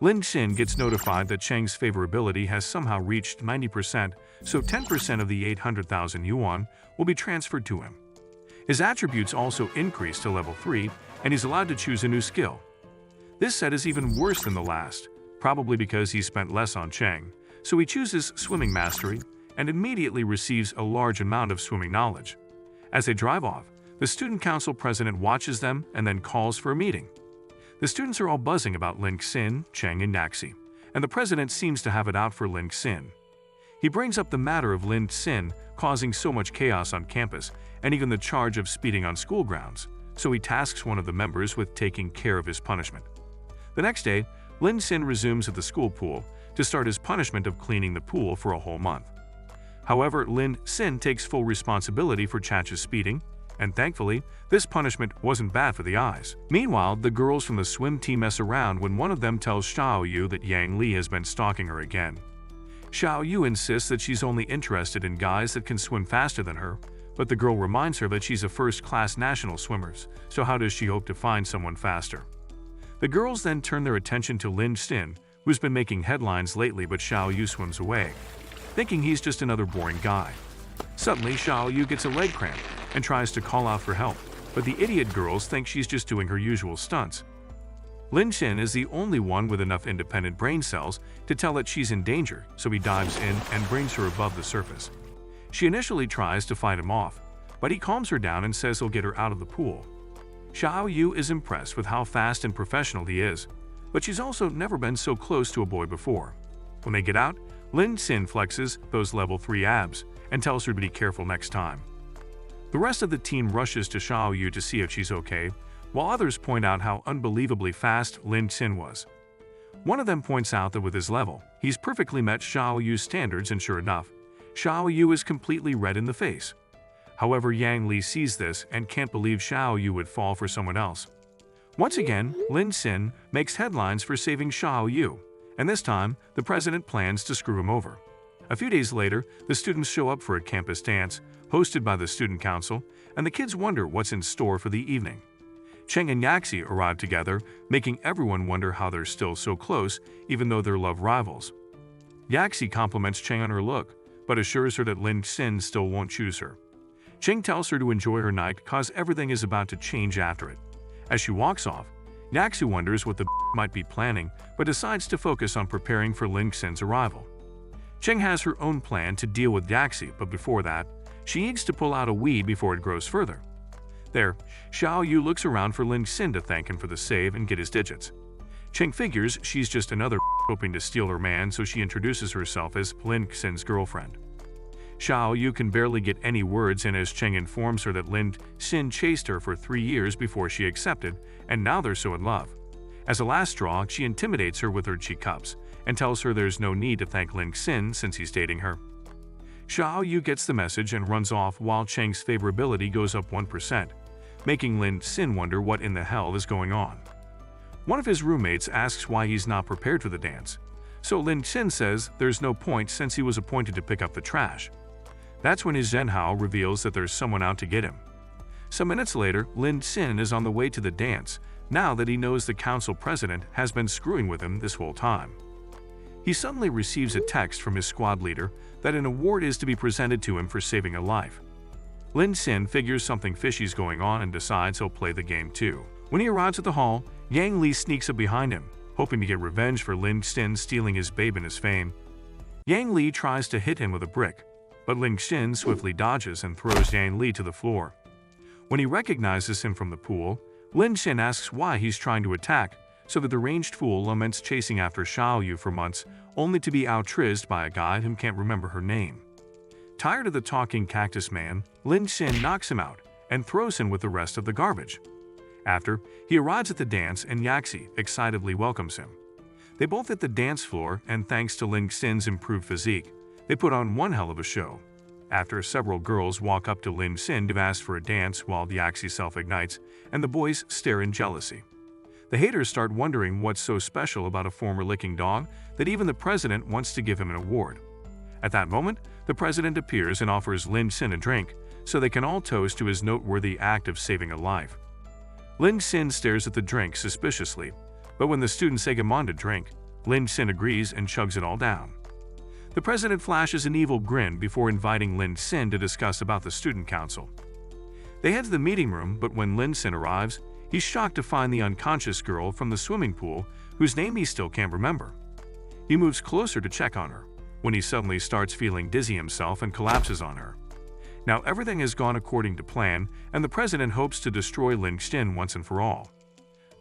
Lin Xin gets notified that Cheng's favorability has somehow reached 90%, so 10% of the 800,000 yuan will be transferred to him. His attributes also increase to level 3, and he's allowed to choose a new skill. This set is even worse than the last, probably because he spent less on Cheng, so he chooses swimming mastery and immediately receives a large amount of swimming knowledge. As they drive off, the student council president watches them and then calls for a meeting. The students are all buzzing about Lin Xin, Cheng, and Yaxi, and the president seems to have it out for Lin Xin. He brings up the matter of Lin Xin causing so much chaos on campus and even the charge of speeding on school grounds, so he tasks one of the members with taking care of his punishment. The next day, Lin Xin resumes at the school pool to start his punishment of cleaning the pool for a whole month. However, Lin Xin takes full responsibility for Chacha's speeding, And thankfully, this punishment wasn't bad for the eyes. Meanwhile, the girls from the swim team mess around when one of them tells Xiao Yu that Yang Li has been stalking her again. Xiao Yu insists that she's only interested in guys that can swim faster than her, but the girl reminds her that she's a first-class national swimmer, so how does she hope to find someone faster? The girls then turn their attention to Lin Xin, who's been making headlines lately, but Xiao Yu swims away, thinking he's just another boring guy. Suddenly, Xiao Yu gets a leg cramp and tries to call out for help, but the idiot girls think she's just doing her usual stunts. Lin Xin is the only one with enough independent brain cells to tell that she's in danger, so he dives in and brings her above the surface. She initially tries to fight him off, but he calms her down and says he'll get her out of the pool. Xiao Yu is impressed with how fast and professional he is, but she's also never been so close to a boy before. When they get out, Lin Xin flexes those level 3 abs and tells her to be careful next time. The rest of the team rushes to Xiao Yu to see if she's okay, while others point out how unbelievably fast Lin Xin was. One of them points out that with his level, he's perfectly met Xiao Yu's standards, and sure enough, Xiao Yu is completely red in the face. However, Yang Li sees this and can't believe Xiao Yu would fall for someone else. Once again, Lin Xin makes headlines for saving Xiao Yu, and this time, the president plans to screw him over. A few days later, the students show up for a campus dance, hosted by the student council, and the kids wonder what's in store for the evening. Cheng and Yaxi arrive together, making everyone wonder how they're still so close, even though they're love rivals. Yaxi compliments Cheng on her look, but assures her that Lin Xin still won't choose her. Cheng tells her to enjoy her night because everything is about to change after it. As she walks off, Yaxi wonders what the might be planning, but decides to focus on preparing for Lin Xin's arrival. Cheng has her own plan to deal with Yaxi, but before that, she needs to pull out a weed before it grows further. There, Xiao Yu looks around for Lin Xin to thank him for the save and get his digits. Cheng figures she's just another hoping to steal her man, so she introduces herself as Lin Xin's girlfriend. Xiao Yu can barely get any words in as Cheng informs her that Lin Xin chased her for 3 years before she accepted, and now they're so in love. As a last straw, she intimidates her with her cheek cups and tells her there's no need to thank Lin Xin since he's dating her. Xiao Yu gets the message and runs off while Cheng's favorability goes up 1%, making Lin Xin wonder what in the hell is going on. One of his roommates asks why he's not prepared for the dance, so Lin Xin says there's no point since he was appointed to pick up the trash. That's when his Zhenhao reveals that there's someone out to get him. Some minutes later, Lin Xin is on the way to the dance, now that he knows the council president has been screwing with him this whole time. He suddenly receives a text from his squad leader that an award is to be presented to him for saving a life. Lin Xin figures something fishy's going on and decides he'll play the game too. When he arrives at the hall, Yang Li sneaks up behind him, hoping to get revenge for Lin Xin stealing his babe and his fame. Yang Li tries to hit him with a brick, but Lin Xin swiftly dodges and throws Yang Li to the floor. When he recognizes him from the pool, Lin Xin asks why he's trying to attack, so the deranged fool laments chasing after Xiao Yu for months, only to be out-trizzed by a guy who can't remember her name. Tired of the talking cactus man, Lin Xin knocks him out and throws him with the rest of the garbage. After, he arrives at the dance and Yaxi excitedly welcomes him. They both hit the dance floor, and thanks to Lin Xin's improved physique, they put on one hell of a show. After, several girls walk up to Lin Xin to ask for a dance while Yaxi self-ignites, and the boys stare in jealousy. The haters start wondering what's so special about a former licking dog that even the president wants to give him an award. At that moment, the president appears and offers Lin Xin a drink, so they can all toast to his noteworthy act of saving a life. Lin Xin stares at the drink suspiciously, but when the students egg him on to drink, Lin Xin agrees and chugs it all down. The president flashes an evil grin before inviting Lin Xin to discuss about the student council. They head to the meeting room, but when Lin Xin arrives, he's shocked to find the unconscious girl from the swimming pool, whose name he still can't remember. He moves closer to check on her, when he suddenly starts feeling dizzy himself and collapses on her. Now everything has gone according to plan, and the president hopes to destroy Lin Xin once and for all.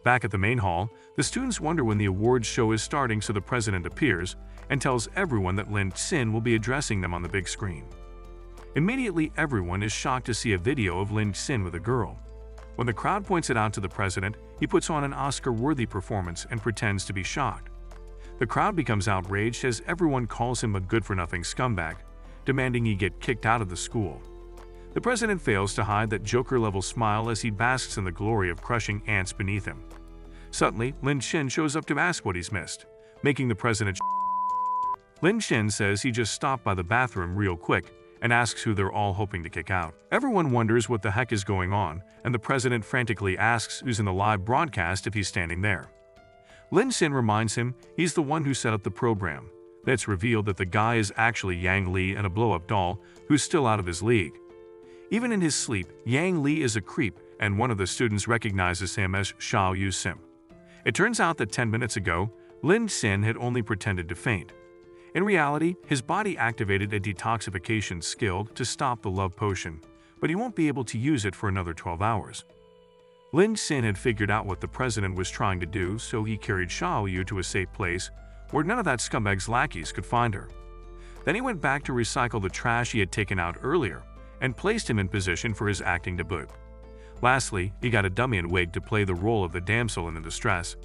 Back at the main hall, the students wonder when the awards show is starting, so the president appears and tells everyone that Lin Xin will be addressing them on the big screen. Immediately, everyone is shocked to see a video of Lin Xin with a girl. When the crowd points it out to the president, he puts on an Oscar-worthy performance and pretends to be shocked. The crowd becomes outraged as everyone calls him a good-for-nothing scumbag, demanding he get kicked out of the school. The president fails to hide that Joker-level smile as he basks in the glory of crushing ants beneath him. Suddenly, Lin Xin shows up to ask what he's missed, making the president Lin Xin says he just stopped by the bathroom real quick and asks who they're all hoping to kick out. Everyone wonders what the heck is going on, and the president frantically asks who's in the live broadcast if he's standing there. Lin Xin reminds him he's the one who set up the program. It's revealed that the guy is actually Yang Li and a blow-up doll who's still out of his league. Even in his sleep, Yang Li is a creep, and one of the students recognizes him as Xiao Yu's simp. It turns out that 10 minutes ago, Lin Xin had only pretended to faint. In reality, his body activated a detoxification skill to stop the love potion, but he won't be able to use it for another 12 hours. Lin Xin had figured out what the president was trying to do, so he carried Xiao Yu to a safe place where none of that scumbag's lackeys could find her. Then he went back to recycle the trash he had taken out earlier and placed him in position for his acting debut. Lastly, he got a dummy and wig to play the role of the damsel in distress.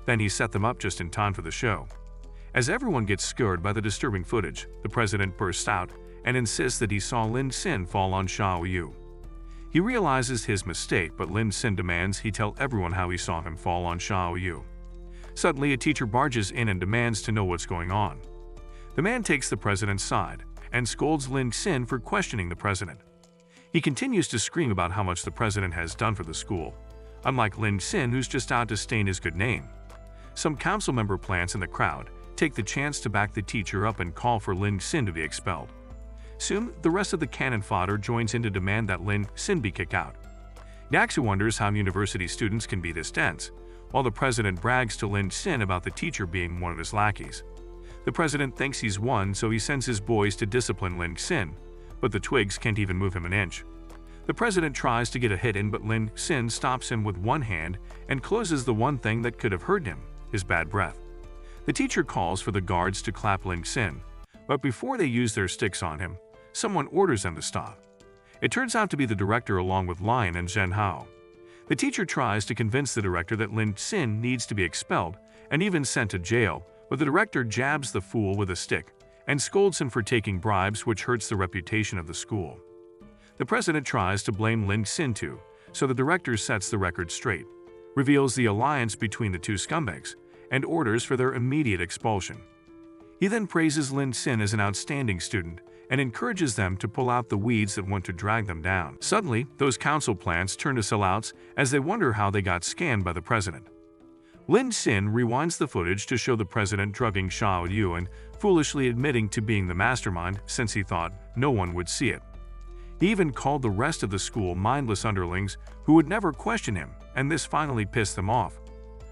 Then he set them up just in time for the show. As everyone gets scared by the disturbing footage, the president bursts out and insists that he saw Lin Xin fall on Xiao Yu. He realizes his mistake, but Lin Xin demands he tell everyone how he saw him fall on Xiao Yu. Suddenly, a teacher barges in and demands to know what's going on. The man takes the president's side and scolds Lin Xin for questioning the president. He continues to scream about how much the president has done for the school, unlike Lin Xin, who's just out to stain his good name. Some council member plants in the crowd take the chance to back the teacher up and call for Lin Xin to be expelled. Soon, the rest of the cannon fodder joins in to demand that Lin Xin be kicked out. Yaxu wonders how university students can be this dense, while the president brags to Lin Xin about the teacher being one of his lackeys. The president thinks he's won, so he sends his boys to discipline Lin Xin, but the twigs can't even move him an inch. The president tries to get a hit in, but Lin Xin stops him with one hand and closes the one thing that could have hurt him, his bad breath. The teacher calls for the guards to clap Lin Xin, but before they use their sticks on him, someone orders them to stop. It turns out to be the director along with Lion and Zhen Hao. The teacher tries to convince the director that Lin Xin needs to be expelled and even sent to jail, but the director jabs the fool with a stick and scolds him for taking bribes, which hurts the reputation of the school. The president tries to blame Lin Xin too, so the director sets the record straight, reveals the alliance between the two scumbags, and orders for their immediate expulsion. He then praises Lin Xin as an outstanding student and encourages them to pull out the weeds that want to drag them down. Suddenly, those council plants turn to sellouts as they wonder how they got scammed by the president. Lin Xin rewinds the footage to show the president drugging Xiao Yu and foolishly admitting to being the mastermind since he thought no one would see it. He even called the rest of the school mindless underlings who would never question him, and this finally pissed them off.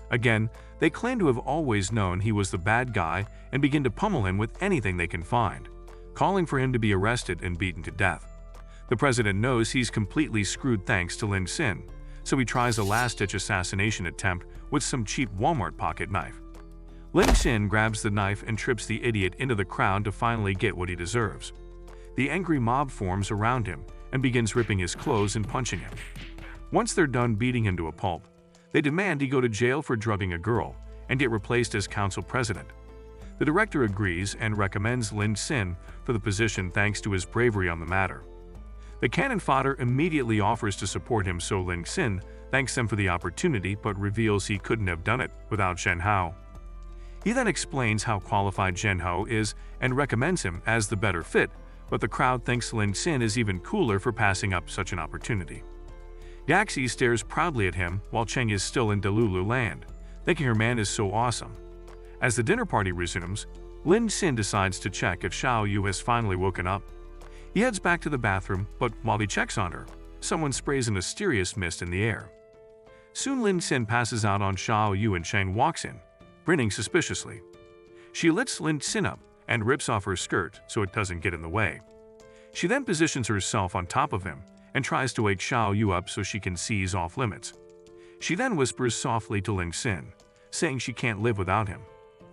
Again, they claim to have always known he was the bad guy and begin to pummel him with anything they can find, calling for him to be arrested and beaten to death. The president knows he's completely screwed thanks to Lin Xin, so he tries a last-ditch assassination attempt with some cheap Walmart pocket knife. Lin Xin grabs the knife and trips the idiot into the crowd to finally get what he deserves. The angry mob forms around him and begins ripping his clothes and punching him. Once they're done beating him to a pulp, they demand he go to jail for drugging a girl and get replaced as council president. The director agrees and recommends Lin Xin for the position thanks to his bravery on the matter. The cannon fodder immediately offers to support him, so Lin Xin thanks them for the opportunity but reveals he couldn't have done it without Zhen Hao. He then explains how qualified Zhen Hao is and recommends him as the better fit, but the crowd thinks Lin Xin is even cooler for passing up such an opportunity. Yaxi stares proudly at him while Cheng is still in Delulu land, thinking her man is so awesome. As the dinner party resumes, Lin Xin decides to check if Xiao Yu has finally woken up. He heads back to the bathroom, but while he checks on her, someone sprays a mysterious mist in the air. Soon Lin Xin passes out on Xiao Yu and Cheng walks in, grinning suspiciously. She lifts Lin Xin up and rips off her skirt so it doesn't get in the way. She then positions herself on top of him and tries to wake Xiao Yu up so she can see he's off limits. She then whispers softly to Lin Xin, saying she can't live without him.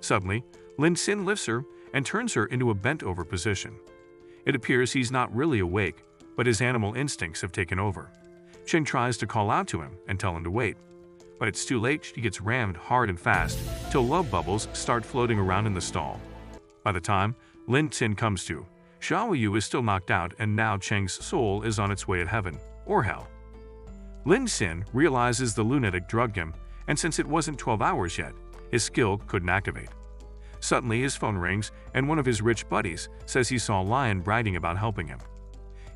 Suddenly, Lin Xin lifts her and turns her into a bent-over position. It appears he's not really awake, but his animal instincts have taken over. Cheng tries to call out to him and tell him to wait, but it's too late. She gets rammed hard and fast till love bubbles start floating around in the stall. By the time Lin Xin comes to, Xiaoyu is still knocked out and now Cheng's soul is on its way to heaven, or hell. Lin Xin realizes the lunatic drugged him, and since it wasn't 12 hours yet, his skill couldn't activate. Suddenly his phone rings and one of his rich buddies says he saw Lion bragging about helping him.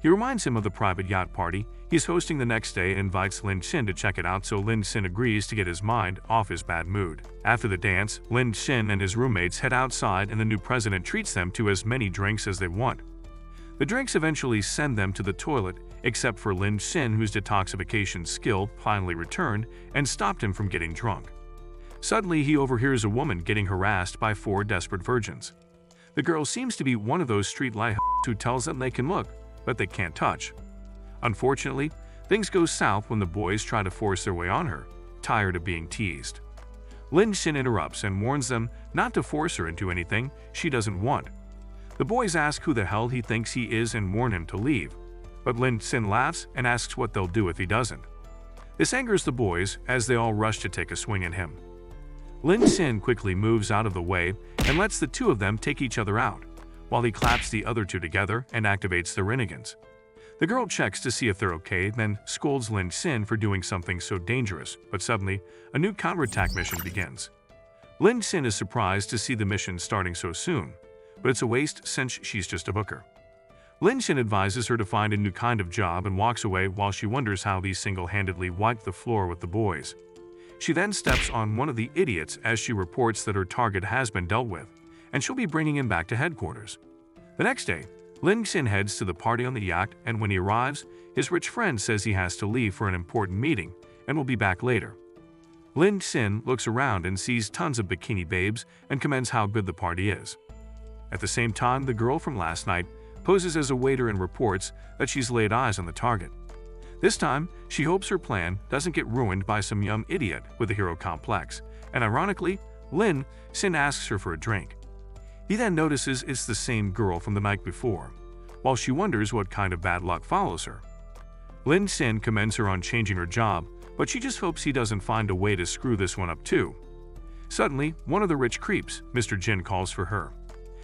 He reminds him of the private yacht party he's hosting the next day and invites Lin Xin to check it out, so Lin Xin agrees to get his mind off his bad mood. After the dance, Lin Xin and his roommates head outside and the new president treats them to as many drinks as they want. The drinks eventually send them to the toilet, except for Lin Xin, whose detoxification skill finally returned and stopped him from getting drunk. Suddenly he overhears a woman getting harassed by 4 desperate virgins. The girl seems to be one of those street light who tells them they can look, but they can't touch. Unfortunately, things go south when the boys try to force their way on her, tired of being teased. Lin Xin interrupts and warns them not to force her into anything she doesn't want. The boys ask who the hell he thinks he is and warn him to leave, but Lin Xin laughs and asks what they'll do if he doesn't. This angers the boys as they all rush to take a swing at him. Lin Xin quickly moves out of the way and lets the two of them take each other out, while he claps the other two together and activates the renegades. The girl checks to see if they're okay, then scolds Lin Xin for doing something so dangerous, but suddenly, a new counterattack mission begins. Lin Xin is surprised to see the mission starting so soon, but it's a waste since she's just a booker. Lin Xin advises her to find a new kind of job and walks away while she wonders how these single-handedly wiped the floor with the boys. She then steps on one of the idiots as she reports that her target has been dealt with, and she'll be bringing him back to headquarters. The next day, Lin Xin heads to the party on the yacht, and when he arrives, his rich friend says he has to leave for an important meeting and will be back later. Lin Xin looks around and sees tons of bikini babes and commends how good the party is. At the same time, the girl from last night poses as a waiter and reports that she's laid eyes on the target. This time, she hopes her plan doesn't get ruined by some young idiot with a hero complex, and ironically, Lin Xin asks her for a drink. He then notices it's the same girl from the night before, while she wonders what kind of bad luck follows her. Lin Xin commends her on changing her job, but she just hopes he doesn't find a way to screw this one up too. Suddenly, one of the rich creeps, Mr. Jin, calls for her.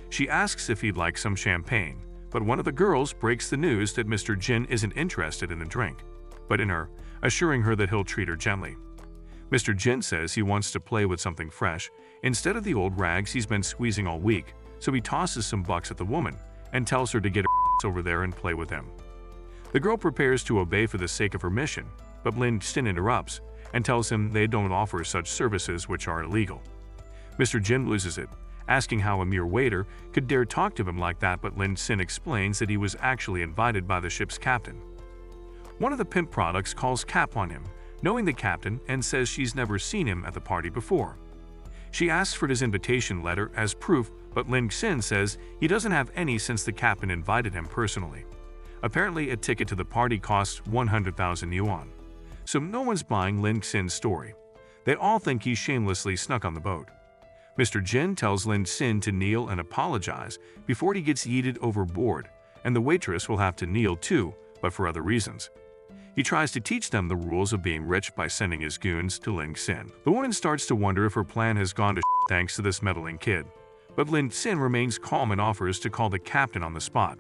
She asks if he'd like some champagne, but one of the girls breaks the news that Mr. Jin isn't interested in the drink, but in her, assuring her that he'll treat her gently. Mr. Jin says he wants to play with something fresh, instead of the old rags he's been squeezing all week, so he tosses some bucks at the woman and tells her to get her over there and play with him. The girl prepares to obey for the sake of her mission, but Lin Xin interrupts and tells him they don't offer such services which are illegal. Mr. Jin loses it, asking how a mere waiter could dare talk to him like that, but Lin Xin explains that he was actually invited by the ship's captain. One of the pimp products calls cap on him, knowing the captain, and says she's never seen him at the party before. She asks for his invitation letter as proof, but Lin Xin says he doesn't have any since the captain invited him personally. Apparently, a ticket to the party costs 100,000 yuan, so no one's buying Lin Xin's story. They all think he shamelessly snuck on the boat. Mr. Jin tells Lin Xin to kneel and apologize before he gets yeeted overboard, and the waitress will have to kneel too, but for other reasons. He tries to teach them the rules of being rich by sending his goons to Lin Xin. The woman starts to wonder if her plan has gone to shit thanks to this meddling kid, but Lin Xin remains calm and offers to call the captain on the spot.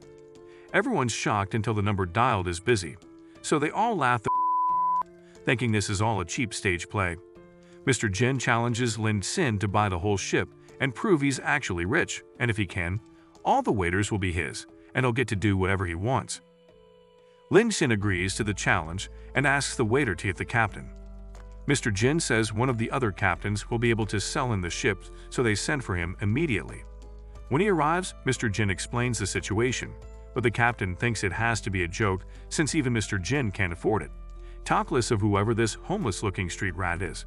Everyone's shocked until the number dialed is busy, so they all laugh thinking this is all a cheap stage play. Mr. Jin challenges Lin Xin to buy the whole ship and prove he's actually rich, and if he can, all the waiters will be his, and he'll get to do whatever he wants. Lin Xin agrees to the challenge and asks the waiter to get the captain. Mr. Jin says one of the other captains will be able to sell in the ship, so they send for him immediately. When he arrives, Mr. Jin explains the situation, but the captain thinks it has to be a joke since even Mr. Jin can't afford it, talkless of whoever this homeless-looking street rat is.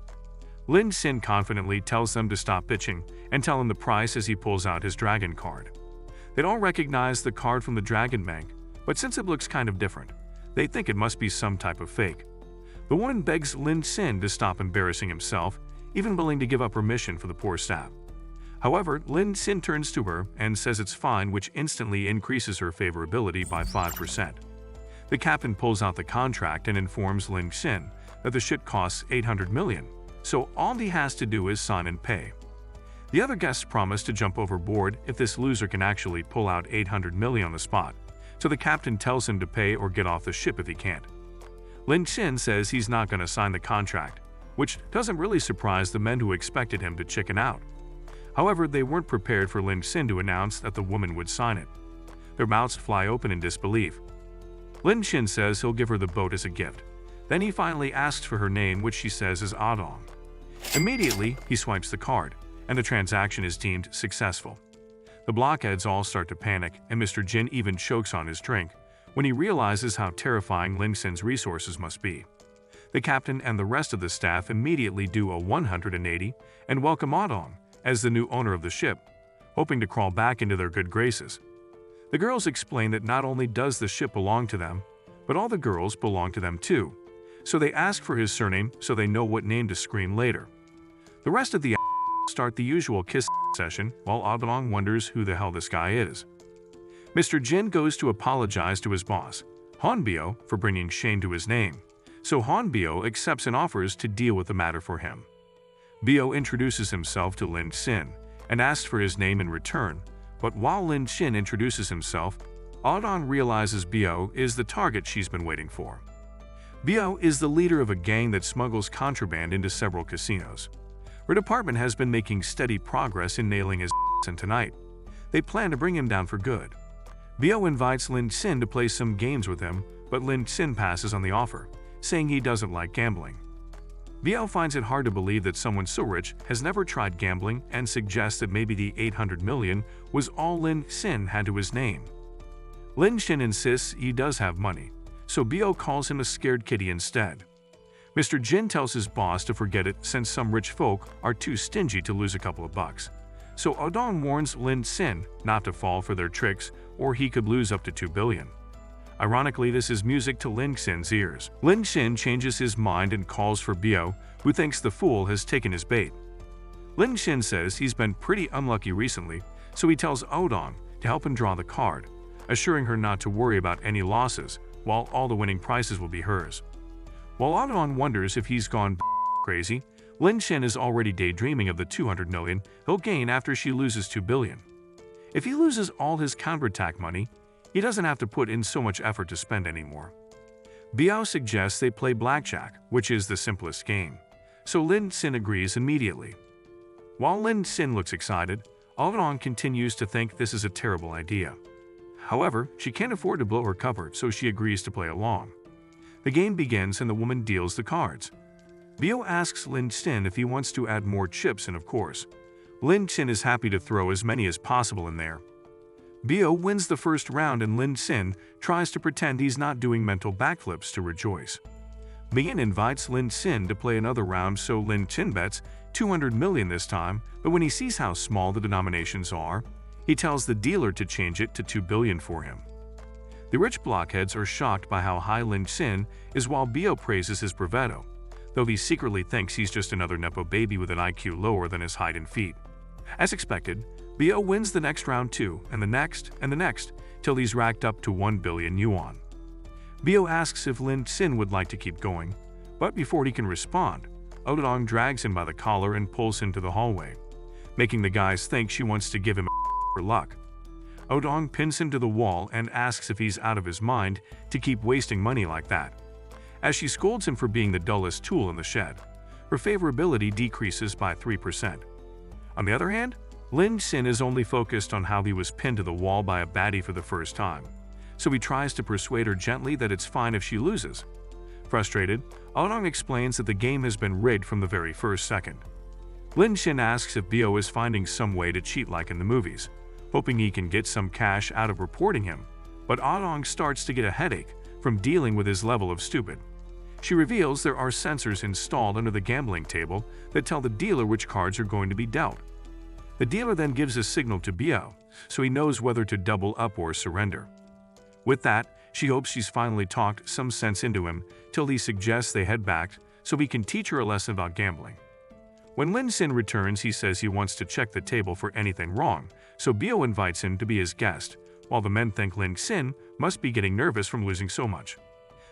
Lin Xin confidently tells them to stop bitching and tell him the price as he pulls out his dragon card. They all recognize the card from the Dragon Bank, but since it looks kind of different, they think it must be some type of fake. The woman begs Lin Xin to stop embarrassing himself, even willing to give up her mission for the poor staff. However, Lin Xin turns to her and says it's fine, which instantly increases her favorability by 5%. The captain pulls out the contract and informs Lin Xin that the ship costs 800 million, so all he has to do is sign and pay. The other guests promise to jump overboard if this loser can actually pull out 800 million on the spot, so the captain tells him to pay or get off the ship if he can't. Lin Xin says he's not going to sign the contract, which doesn't really surprise the men who expected him to chicken out. However, they weren't prepared for Lin Xin to announce that the woman would sign it. Their mouths fly open in disbelief. Lin Xin says he'll give her the boat as a gift. Then he finally asks for her name, which she says is Adong. Immediately, he swipes the card, and the transaction is deemed successful. The blockheads all start to panic, and Mr. Jin even chokes on his drink when he realizes how terrifying Lin Xin's resources must be. The captain and the rest of the staff immediately do a 180 and welcome Adong as the new owner of the ship, hoping to crawl back into their good graces. The girls explain that not only does the ship belong to them, but all the girls belong to them too, so they ask for his surname so they know what name to scream later. The rest of the start the usual kiss session while Adong wonders who the hell this guy is. Mr. Jin goes to apologize to his boss, Hanbyo, for bringing shame to his name, so Hanbyo accepts and offers to deal with the matter for him. Bio introduces himself to Lin Xin and asks for his name in return, but while Lin Xin introduces himself, Adong realizes Bio is the target she's been waiting for. Bio is the leader of a gang that smuggles contraband into several casinos. Her department has been making steady progress in nailing his and tonight, they plan to bring him down for good. Bio invites Lin Xin to play some games with him, but Lin Xin passes on the offer, saying he doesn't like gambling. Bio finds it hard to believe that someone so rich has never tried gambling and suggests that maybe the 800 million was all Lin Xin had to his name. Lin Xin insists he does have money, so Bio calls him a scared kitty instead. Mr. Jin tells his boss to forget it since some rich folk are too stingy to lose a couple of bucks. So Adong warns Lin Xin not to fall for their tricks or he could lose up to 2 billion. Ironically, this is music to Lin Xin's ears. Lin Xin changes his mind and calls for Bio, who thinks the fool has taken his bait. Lin Xin says he's been pretty unlucky recently, so he tells Adong to help him draw the card, assuring her not to worry about any losses, while all the winning prizes will be hers. While Adong wonders if he's gone crazy, Lin Xin is already daydreaming of the 200 million he'll gain after she loses 2 billion. If he loses all his counterattack money, he doesn't have to put in so much effort to spend anymore. Biao suggests they play blackjack, which is the simplest game, so Lin Xin agrees immediately. While Lin Xin looks excited, Adong continues to think this is a terrible idea. However, she can't afford to blow her cover, so she agrees to play along. The game begins and the woman deals the cards. Bio asks Lin Xin if he wants to add more chips, and of course, Lin Xin is happy to throw as many as possible in there. Bio wins the first round and Lin Xin tries to pretend he's not doing mental backflips to rejoice. Bien invites Lin Xin to play another round, so Lin Xin bets 200 million this time, but when he sees how small the denominations are, he tells the dealer to change it to 2 billion for him. The rich blockheads are shocked by how high Lin Xin is while Bio praises his bravado, though he secretly thinks he's just another Nepo baby with an IQ lower than his height and feet. As expected, Bio wins the next round too, and the next, till he's racked up to 1 billion yuan. Bio asks if Lin Xin would like to keep going, but before he can respond, Adong drags him by the collar and pulls him to the hallway, making the guys think she wants to give him for luck. Adong pins him to the wall and asks if he's out of his mind to keep wasting money like that. As she scolds him for being the dullest tool in the shed, her favorability decreases by 3%. On the other hand, Lin Xin is only focused on how he was pinned to the wall by a baddie for the first time, so he tries to persuade her gently that it's fine if she loses. Frustrated, Adong explains that the game has been rigged from the very first second. Lin Xin asks if Bio is finding some way to cheat like in the movies, hoping he can get some cash out of reporting him, but Adong starts to get a headache from dealing with his level of stupid. She reveals there are sensors installed under the gambling table that tell the dealer which cards are going to be dealt. The dealer then gives a signal to Bio, so he knows whether to double up or surrender. With that, she hopes she's finally talked some sense into him till he suggests they head back so he can teach her a lesson about gambling. When Lin Xin returns, he says he wants to check the table for anything wrong, so Bio invites him to be his guest, while the men think Lin Xin must be getting nervous from losing so much.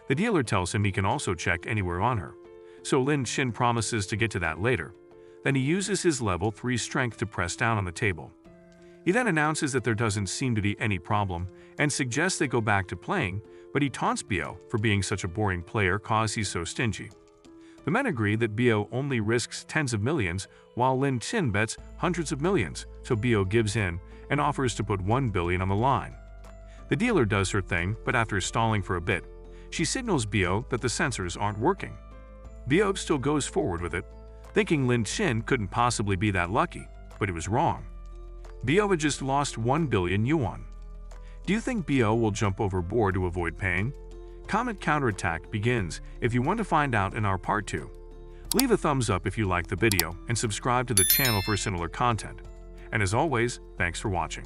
The dealer tells him he can also check anywhere on her, so Lin Xin promises to get to that later. Then he uses his level 3 strength to press down on the table. He then announces that there doesn't seem to be any problem and suggests they go back to playing, but he taunts Bio for being such a boring player cause he's so stingy. The men agree that Bio only risks tens of millions while Lin Chin bets hundreds of millions, so Bio gives in and offers to put 1 billion on the line. The dealer does her thing, but after stalling for a bit, she signals Bio that the sensors aren't working. Bio still goes forward with it, thinking Lin Chin couldn't possibly be that lucky, but he was wrong. Bio had just lost 1 billion yuan. Do you think Bio will jump overboard to avoid paying? Comment counterattack begins if you want to find out in our part 2. Leave a thumbs up if you liked the video and subscribe to the channel for similar content. And as always, thanks for watching.